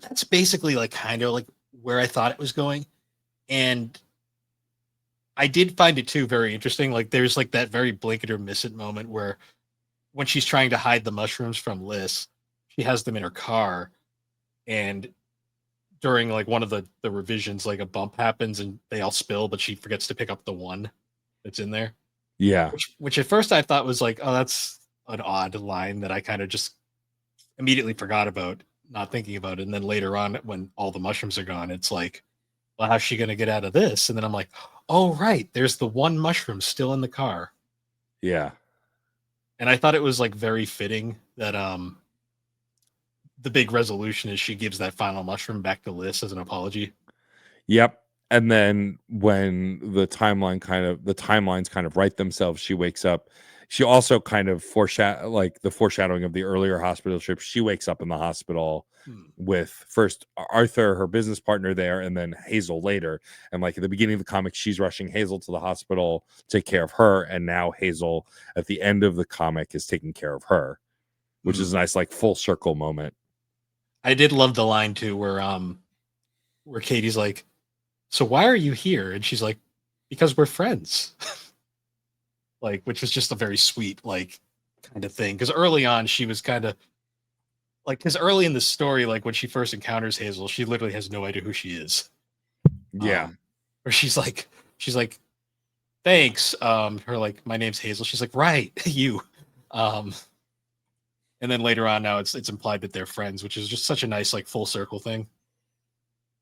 that's basically like kind of like where I thought it was going. And I did find it too very interesting. Like there's like that very blink it or miss it moment where when she's trying to hide the mushrooms from Liz, she has them in her car, and during like one of the revisions, like a bump happens and they all spill, but she forgets to pick up the one that's in there. Yeah. Which at first I thought was like, oh, that's an odd line that I kind of just immediately forgot about, not thinking about it. And then later on, when all the mushrooms are gone, it's like, well, how's she gonna get out of this? And then I'm like, oh right, there's the one mushroom still in the car. Yeah. And I thought it was like very fitting that the big resolution is she gives that final mushroom back to Liz as an apology. Yep. And then when the timelines kind of right themselves, she wakes up. She also kind of like the foreshadowing of the earlier hospital trip. She wakes up in the hospital Hmm. with first Arthur, her business partner, there, and then Hazel later. And like at the beginning of the comic, she's rushing Hazel to the hospital to take care of her, and now Hazel at the end of the comic is taking care of her, which Hmm. is a nice like full circle moment. I did love the line too where Katie's like, so why are you here? And she's like, because we're friends. Like, which was just a very sweet, like, kind of thing. Because early on, she was kind of like, because early in the story, like when she first encounters Hazel, she literally has no idea who she is. Yeah. Or she's like, thanks. Her like, my name's Hazel. She's like, right, you. Um, and then later on, now it's implied that they're friends, which is just such a nice like full circle thing.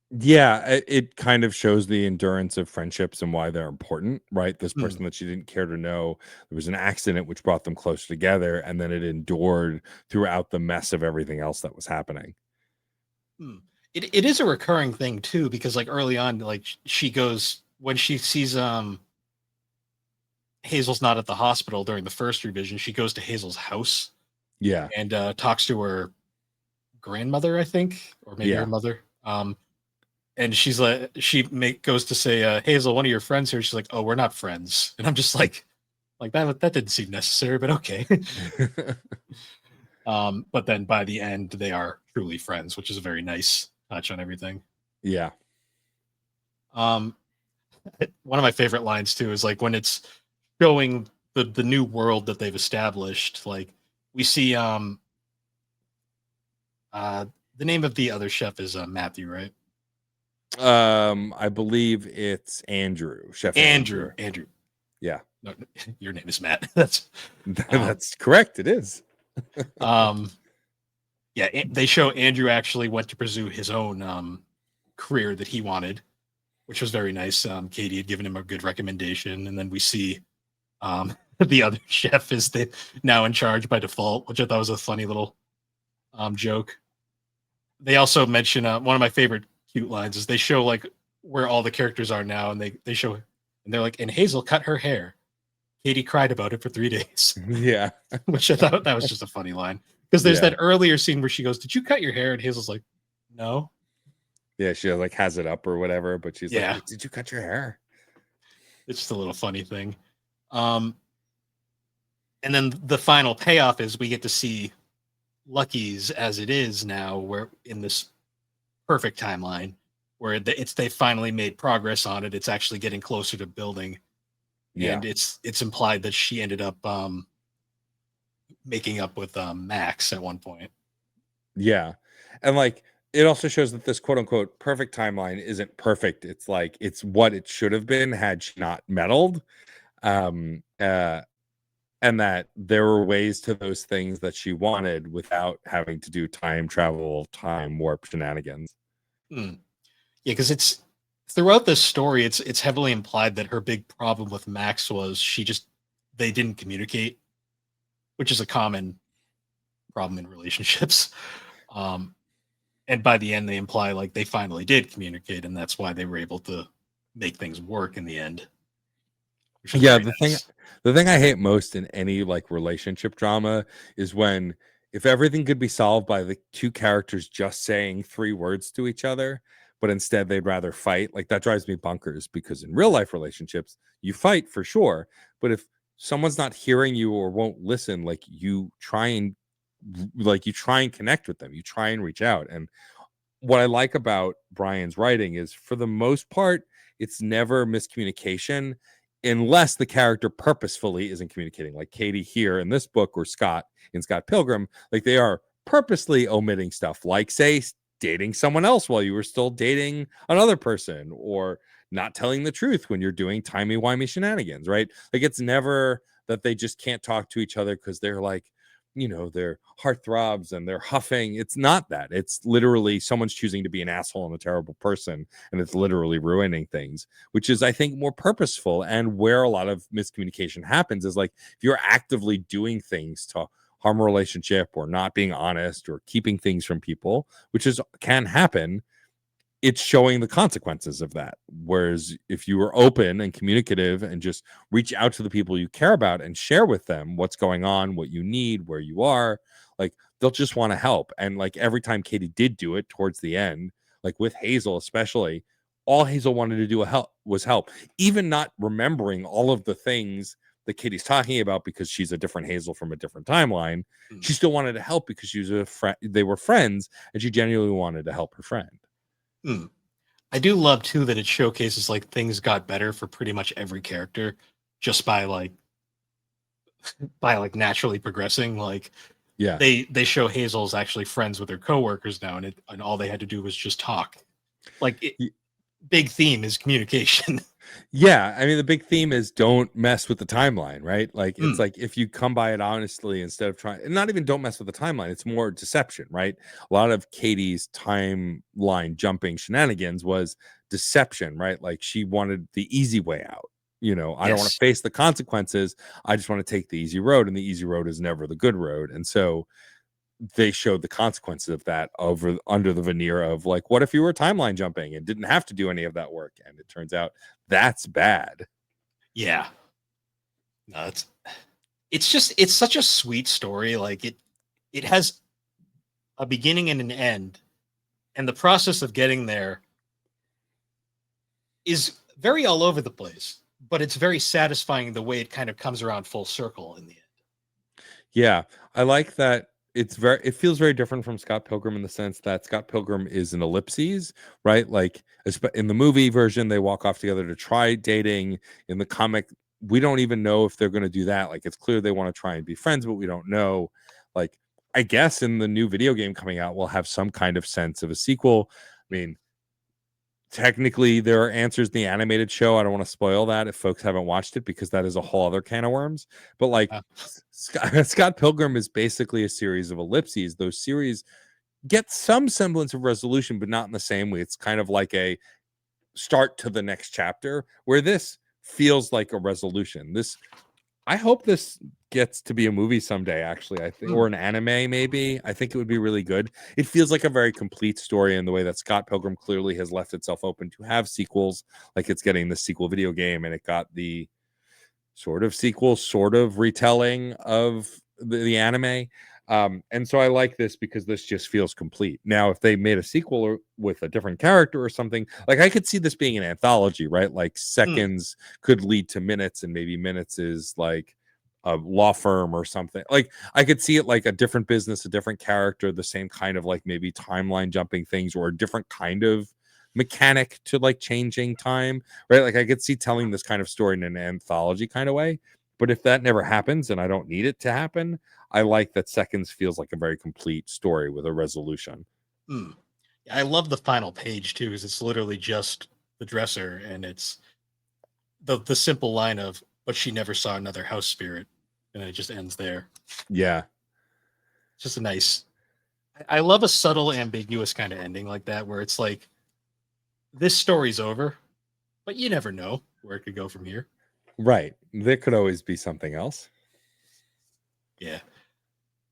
Yeah, it kind of shows the endurance of friendships and why they're important, right? This Hmm. person that she didn't care to know, there was an accident which brought them closer together, and then it endured throughout the mess of everything else that was happening. Hmm. It is a recurring thing too, because like early on, like she goes when she sees Hazel's not at the hospital during the first revision, she goes to Hazel's house Yeah, and talks to her grandmother, I think, or maybe her yeah, mother. And she's like, goes to say, Hazel, one of your friends here. She's like, oh, we're not friends. And I'm just like that didn't seem necessary, but okay. But then by the end, they are truly friends, which is a very nice touch on everything. yeah, Um, one of my favorite lines too is like when it's showing the new world that they've established. Like we see uh the name of the other chef is Matthew, right? I believe it's Andrew, Chef Andrew. Andrew. Yeah, No, your name is Matt. That's um that's correct. It is. um yeah, they show Andrew actually went to pursue his own career that he wanted, which was very nice. Katie had given him a good recommendation, and then we see the other chef is now in charge by default, which I thought was a funny little joke. They also mention one of my favorite cute lines is they show like where all the characters are now, and they show and they're like, and Hazel cut her hair. Katie cried about it for 3 days, Yeah, which I thought that was just a funny line because there's yeah, that earlier scene where she goes, "Did you cut your hair?" And Hazel's like, "No." yeah. She like has it up or whatever, but she's like, Yeah, "Wait, did you cut your hair?" it's just a little funny thing. Um, and then the final payoff is we get to see Lucky's as it is now, where in this perfect timeline where they finally made progress on it. It's actually getting closer to building, Yeah, and it's implied that she ended up making up with Max at one point. yeah, and like it also shows that this quote unquote perfect timeline isn't perfect. It's like it's what it should have been had she not meddled. Um, uh, and that there were ways to those things that she wanted without having to do time travel, time warp shenanigans. Hmm. Yeah, because it's throughout this story, it's heavily implied that her big problem with Max was they didn't communicate, which is a common problem in relationships. Um, And by the end, they imply like they finally did communicate, and that's why they were able to make things work in the end. Which is Yeah, very nice. the thing I hate most in any like relationship drama is when if everything could be solved by the two characters just saying 3 words to each other, but instead they'd rather fight. Like that drives me bonkers because in real life relationships, you fight for sure, but if someone's not hearing you or won't listen, like you try and connect with them, you try and reach out. And what I like about Bryan's writing is for the most part, it's never miscommunication unless the character purposefully isn't communicating. Like Katie here in this book or Scott in Scott Pilgrim, like they are purposely omitting stuff, like say dating someone else while you were still dating another person, or not telling the truth when you're doing timey-wimey shenanigans, right? Like it's never that they just can't talk to each other because they're like, their heart throbs and they're huffing. It's not that. It's literally someone's choosing to be an asshole and a terrible person, and it's literally ruining things, which is, I think, more purposeful. And where a lot of miscommunication happens is like if you're actively doing things to harm a relationship or not being honest or keeping things from people, which can happen, it's showing the consequences of that. Whereas if you were open and communicative and just reach out to the people you care about and share with them what's going on, what you need, where you are, like they'll just want to help. And like every time Katie did do it towards the end, like with Hazel especially, all Hazel wanted to do was help, even not remembering all of the things that Katie's talking about because she's a different Hazel from a different timeline. She still wanted to help because she was a friend. They were friends, and she genuinely wanted to help her friend. I do love too that it showcases like things got better for pretty much every character just by naturally progressing. Like Yeah. they show Hazel's actually friends with her coworkers now, and all they had to do was just talk. Big theme is communication. Yeah, I mean the big theme is don't mess with the timeline, right? Like it's like if you come by it honestly instead of trying, and not even don't mess with the timeline, it's more deception, right? A lot of Katie's timeline jumping shenanigans was deception, right? Like she wanted the easy way out. I don't want to Yes. face the consequences. I just want to take the easy road, and the easy road is never the good road. And so they showed the consequences of that under the veneer of like, what if you were timeline jumping and didn't have to do any of that work? And it turns out that's bad. Yeah. No, it's such a sweet story. Like it has a beginning and an end, and the process of getting there is very all over the place, but it's very satisfying the way it kind of comes around full circle in the end. Yeah, I like that. It feels very different from Scott Pilgrim in the sense that Scott Pilgrim is an ellipses, right? Like in the movie version, they walk off together to try dating. In the comic, we don't even know if they're going to do that. Like it's clear they want to try and be friends, but we don't know. Like I guess in the new video game coming out, we'll have some kind of sense of a sequel. I mean, technically there are answers in the animated show. I don't want to spoil that if folks haven't watched it because that is a whole other can of worms. But like Scott Pilgrim is basically a series of ellipses. Those series get some semblance of resolution, but not in the same way. It's kind of like a start to the next chapter, where this feels like a resolution. I hope this gets to be a movie someday, actually. I think, or an anime, maybe. I think it would be really good. It feels like a very complete story in the way that Scott Pilgrim clearly has left itself open to have sequels. Like it's getting the sequel video game, and it got the sort of sequel, sort of retelling of the anime. And so I like this because this just feels complete. Now, if they made a sequel with a different character or something, like I could see this being an anthology, right? Like seconds could lead to minutes, and maybe minutes is like a law firm or something. Like I could see it like a different business, a different character, the same kind of like maybe timeline jumping things, or a different kind of mechanic to like changing time, right? Like I could see telling this kind of story in an anthology kind of way. But if that never happens and I don't need it to happen, I like that Seconds feels like a very complete story with a resolution. I love the final page too, because it's literally just the dresser, and it's the simple line of "but she never saw another house spirit," and it just ends there. Yeah, It's just a nice. I love a subtle, ambiguous kind of ending like that, where it's like this story's over, but you never know where it could go from here. right. There could always be something else. Yeah.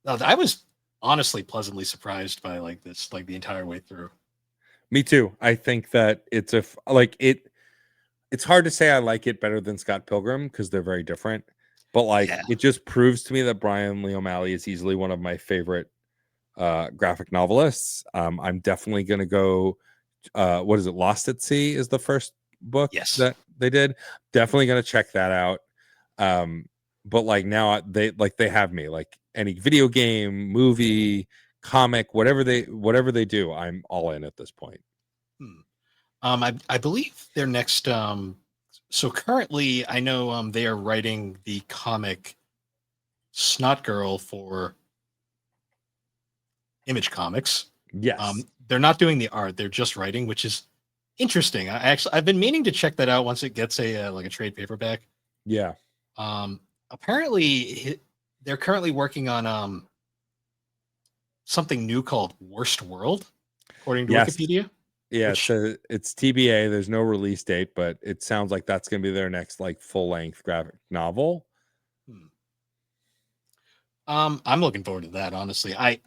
No, I was honestly pleasantly surprised by like this, like the entire way through. Me too. I think that it's it's hard to say I like it better than Scott Pilgrim because they're very different. But like Yeah. it just proves to me that Bryan Lee O'Malley is easily one of my favorite graphic novelists. I'm definitely gonna go what is it? Lost at Sea is the first book Yes. that they did. Definitely gonna check that out. But like now they have me. Like any video game, movie, comic, whatever they do, I'm all in at this point. I believe their next so currently I know they are writing the comic Snot Girl for Image Comics. Yes. They're not doing the art; they're just writing, which is interesting. I've been meaning to check that out once it gets a like a trade paperback. Yeah. Apparently they're currently working on something new called Worst World, according to Yes. Wikipedia. Yeah, Which so it's TBA. There's no release date, but it sounds like that's going to be their next like full length graphic novel. hmm. I'm looking forward to that. Honestly, I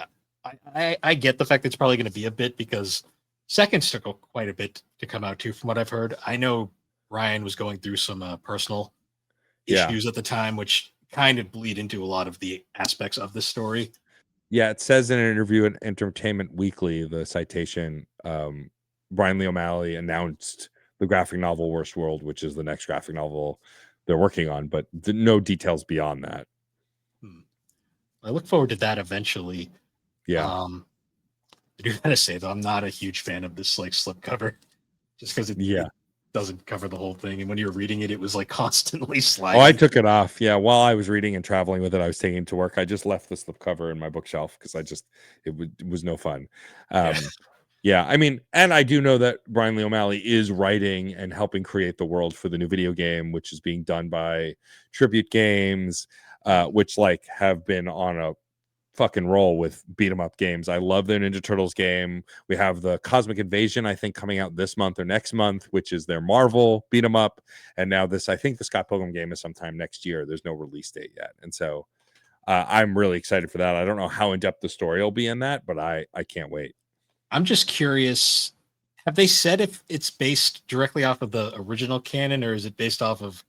get the fact that it's probably going to be a bit because seconds took quite a bit to come out too. From what I've heard, I know Ryan was going through some personal Yeah. issues at the time, which kind of bleed into a lot of the aspects of the story. Yeah, it says in an interview at Entertainment Weekly, the citation, Bryan Lee O'Malley announced the graphic novel Worst World, which is the next graphic novel they're working on, but no details beyond that. I look forward to that eventually. Yeah. I do gotta say though, I'm not a huge fan of this like slipcover, just because it doesn't cover the whole thing. And when you're reading it, it was like constantly sliding. Oh, I took it off. Yeah, while I was reading and traveling with it, I was taking it to work. I just left the slipcover in my bookshelf because it was no fun. Yeah, I mean, and I do know that Bryan Lee O'Malley is writing and helping create the world for the new video game, which is being done by Tribute Games, which like have been on a fucking roll with beat 'em up games. I love their Ninja Turtles game. We have the Cosmic Invasion, I think, coming out this month or next month, which is their Marvel beat 'em up. And now this, I think the Scott Pilgrim game is sometime next year. There's no release date yet. And so I'm really excited for that. I don't know how in depth the story will be in that, but I can't wait. I'm just curious. Have they said if it's based directly off of the original canon, or is it based off of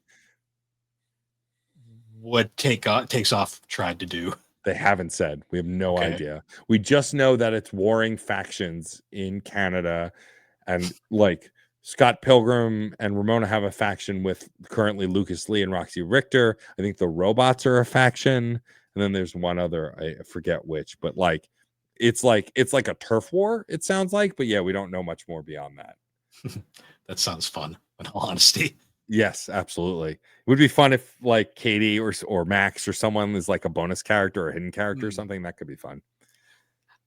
what Takes Off tried to do? They haven't said. We have no Okay. idea. We just know that it's warring factions in Canada, and like Scott Pilgrim and Ramona have a faction with currently Lucas Lee and Roxy Richter. I think the robots are a faction, and then there's one other, I forget which, but like it's like a turf war, it sounds like, but yeah, we don't know much more beyond that. That sounds fun, in all honesty. Yes, absolutely. It would be fun if like Katie or Max or someone is like a bonus character or a hidden character or something. That could be fun.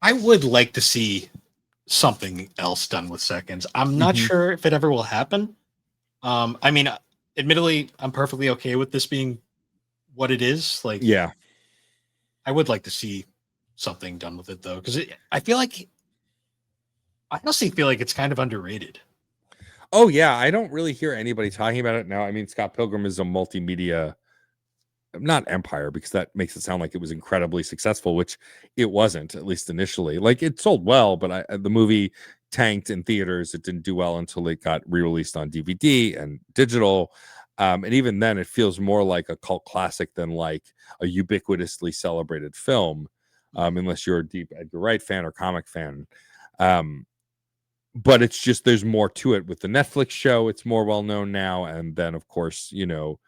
I would like to see something else done with seconds. I'm not sure if it ever will happen. I mean, admittedly, I'm perfectly okay with this being what it is. Like, yeah, I would like to see something done with it though, because I honestly feel like it's kind of underrated. oh yeah, I don't really hear anybody talking about it now. I mean, Scott Pilgrim is a multimedia, not empire, because that makes it sound like it was incredibly successful, which it wasn't, at least initially. Like it sold well, but the movie tanked in theaters. It didn't do well until it got re-released on DVD and digital. And even then, it feels more like a cult classic than like a ubiquitously celebrated film, unless you're a deep Edgar Wright fan or comic fan. But it's just there's more to it with the Netflix show. It's more well known now, and then of course Bryan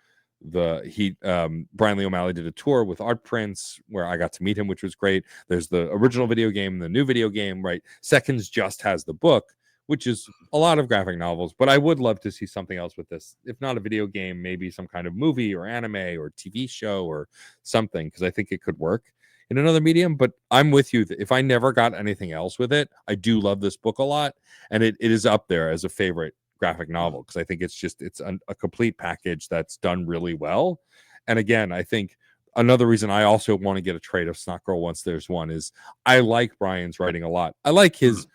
Lee O'Malley did a tour with Art Prince where I got to meet him, which was great. There's the original video game, the new video game, right? Seconds just has the book, which is a lot of graphic novels, but I would love to see something else with this. If not a video game, maybe some kind of movie or anime or TV show or something, because I think it could work in another medium. But I'm with you. If I never got anything else with it, I do love this book a lot, and it is up there as a favorite graphic novel because I think it's a complete package that's done really well. And again, I think another reason I also want to get a trade of Snot Girl once there's one is I like Bryan's writing a lot. I like his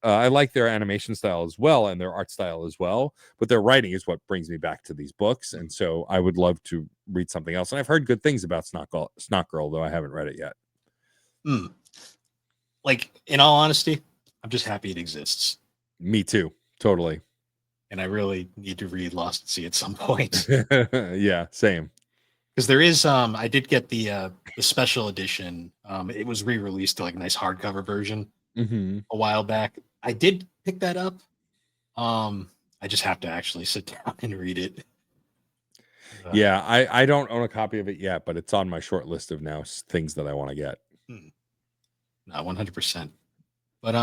I like their animation style as well and their art style as well, but their writing is what brings me back to these books. And so I would love to read something else. And I've heard good things about Snot Girl, though I haven't read it yet. like, in all honesty, I'm just happy it exists. Me too. Totally. And I really need to read Lost at Sea at some point. Yeah, same. Because there is I did get the special edition. It was re-released to like a nice hardcover version Mm-hmm. a while back. I did pick that up. I just have to actually sit down and read it. Yeah, I don't own a copy of it yet, but it's on my short list of now things that I want to get. No, 100%. But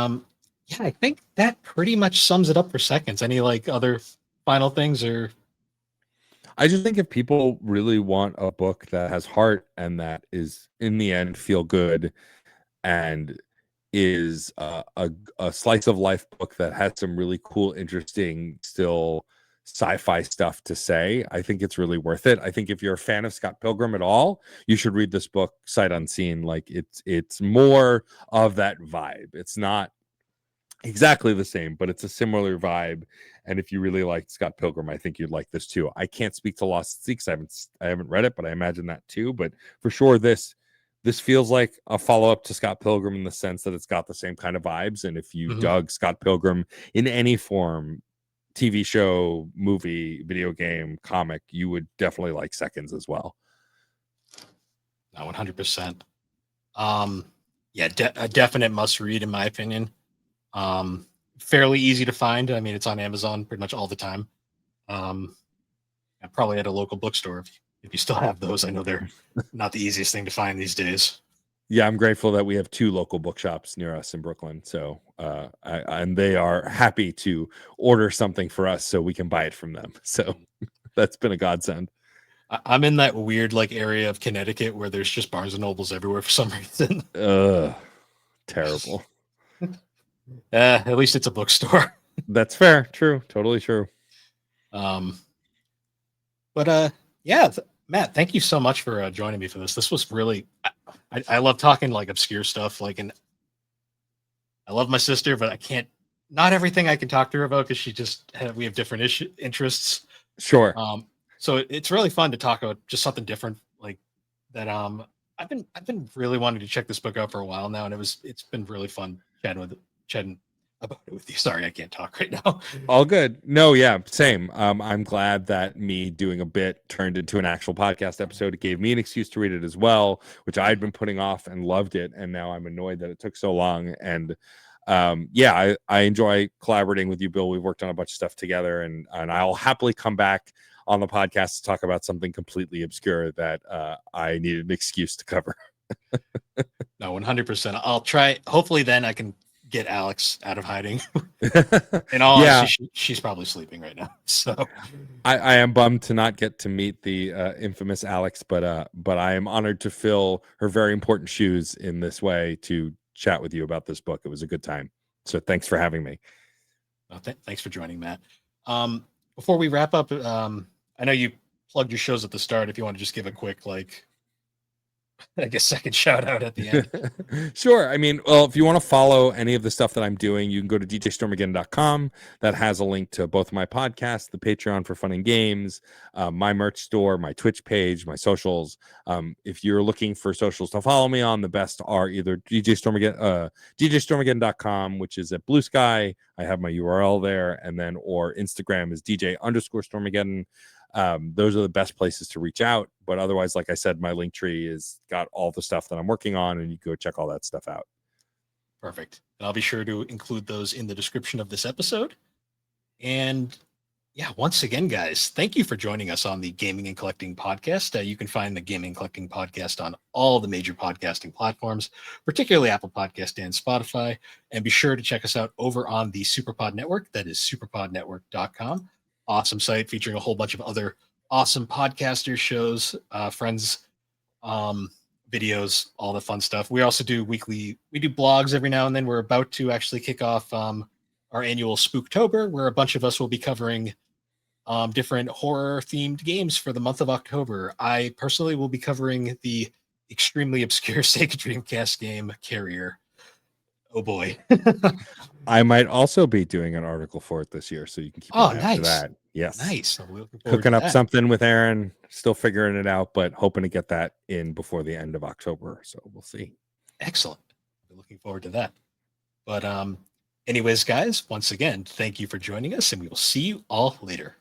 yeah, I think that pretty much sums it up for seconds. Any like other final things or I just think if people really want a book that has heart and that is in the end feel good and is a slice of life book that has some really cool, interesting, still sci-fi stuff to say, I think it's really worth it. I think if you're a fan of Scott Pilgrim at all, you should read this book sight unseen. Like it's more of that vibe. It's not exactly the same, but it's a similar vibe. And if you really liked Scott Pilgrim, I think you'd like this too. I can't speak to Lost at Sea because I haven't read it, but I imagine that too. But for sure, this feels like a follow-up to Scott Pilgrim in the sense that it's got the same kind of vibes. And if you dug Scott Pilgrim in any form, TV show, movie, video game, comic, you would definitely like Seconds as well. No, 100%. Yeah, a definite must read in my opinion. Fairly easy to find. I mean, it's on Amazon pretty much all the time. Probably at a local bookstore if you still have those. I know they're not the easiest thing to find these days. Yeah, I'm grateful that we have 2 local bookshops near us in Brooklyn. So, and they are happy to order something for us so we can buy it from them. So that's been a godsend. I'm in that weird like area of Connecticut where there's just Barnes and Nobles everywhere for some reason. Terrible. At least it's a bookstore. That's fair. True. Totally true. But yeah, Matt, thank you so much for joining me for this. This was really, I love talking like obscure stuff. Like, and I love my sister, but I can't. Not everything I can talk to her about because we have different interests. Sure. So it's really fun to talk about just something different like that. I've been really wanting to check this book out for a while now, and it's been really fun chatting about it with you. Sorry, I can't talk right now. All good. No, yeah, same. I'm glad that me doing a bit turned into an actual podcast episode. It gave me an excuse to read it as well, which I'd been putting off and loved it, and now I'm annoyed that it took so long. And yeah, I enjoy collaborating with you, Bill. We've worked on a bunch of stuff together, and I'll happily come back on the podcast to talk about something completely obscure that I needed an excuse to cover. No, 100%. I'll try. Hopefully, then I can get Alex out of hiding. In all honesty, she's probably sleeping right now. So I am bummed to not get to meet the infamous Alex, but I am honored to fill her very important shoes in this way to chat with you about this book. It was a good time. So thanks for having me. Thanks for joining, Matt. Before we wrap up, I know you plugged your shows at the start. If you want to just give a quick, like, I guess second shout out at the end. Sure. I mean, well, if you want to follow any of the stuff that I'm doing, you can go to djstormageddon.com. That has a link to both my podcasts, the Patreon for fun and games, my merch store, my Twitch page, my socials. If you're looking for socials to follow me on, the best are either djstormageddon.com, which is at Blue Sky. I have my URL there. And then, or Instagram is DJ_Stormageddon. Those are the best places to reach out. But otherwise, like I said, my link tree is got all the stuff that I'm working on, and you can go check all that stuff out. Perfect. And I'll be sure to include those in the description of this episode. And yeah, once again, guys, thank you for joining us on the Gaming and Collecting Podcast. You can find the Gaming and Collecting Podcast on all the major podcasting platforms, particularly Apple Podcast and Spotify. And be sure to check us out over on the Superpod Network. That is superpodnetwork.com. Awesome site featuring a whole bunch of other awesome podcasters, shows, friends, videos, all the fun stuff. We also do we do blogs every now and then. We're about to actually kick off our annual Spooktober, where a bunch of us will be covering different horror themed games for the month of October. I personally will be covering the extremely obscure Sega Dreamcast game Carrier. Oh boy. I might also be doing an article for it this year, so you can keep an eye out for that. Yes. Nice. Cooking up something with Aaron, still figuring it out, but hoping to get that in before the end of October. So we'll see. Excellent. We're looking forward to that. But anyways, guys, once again, thank you for joining us, and we will see you all later.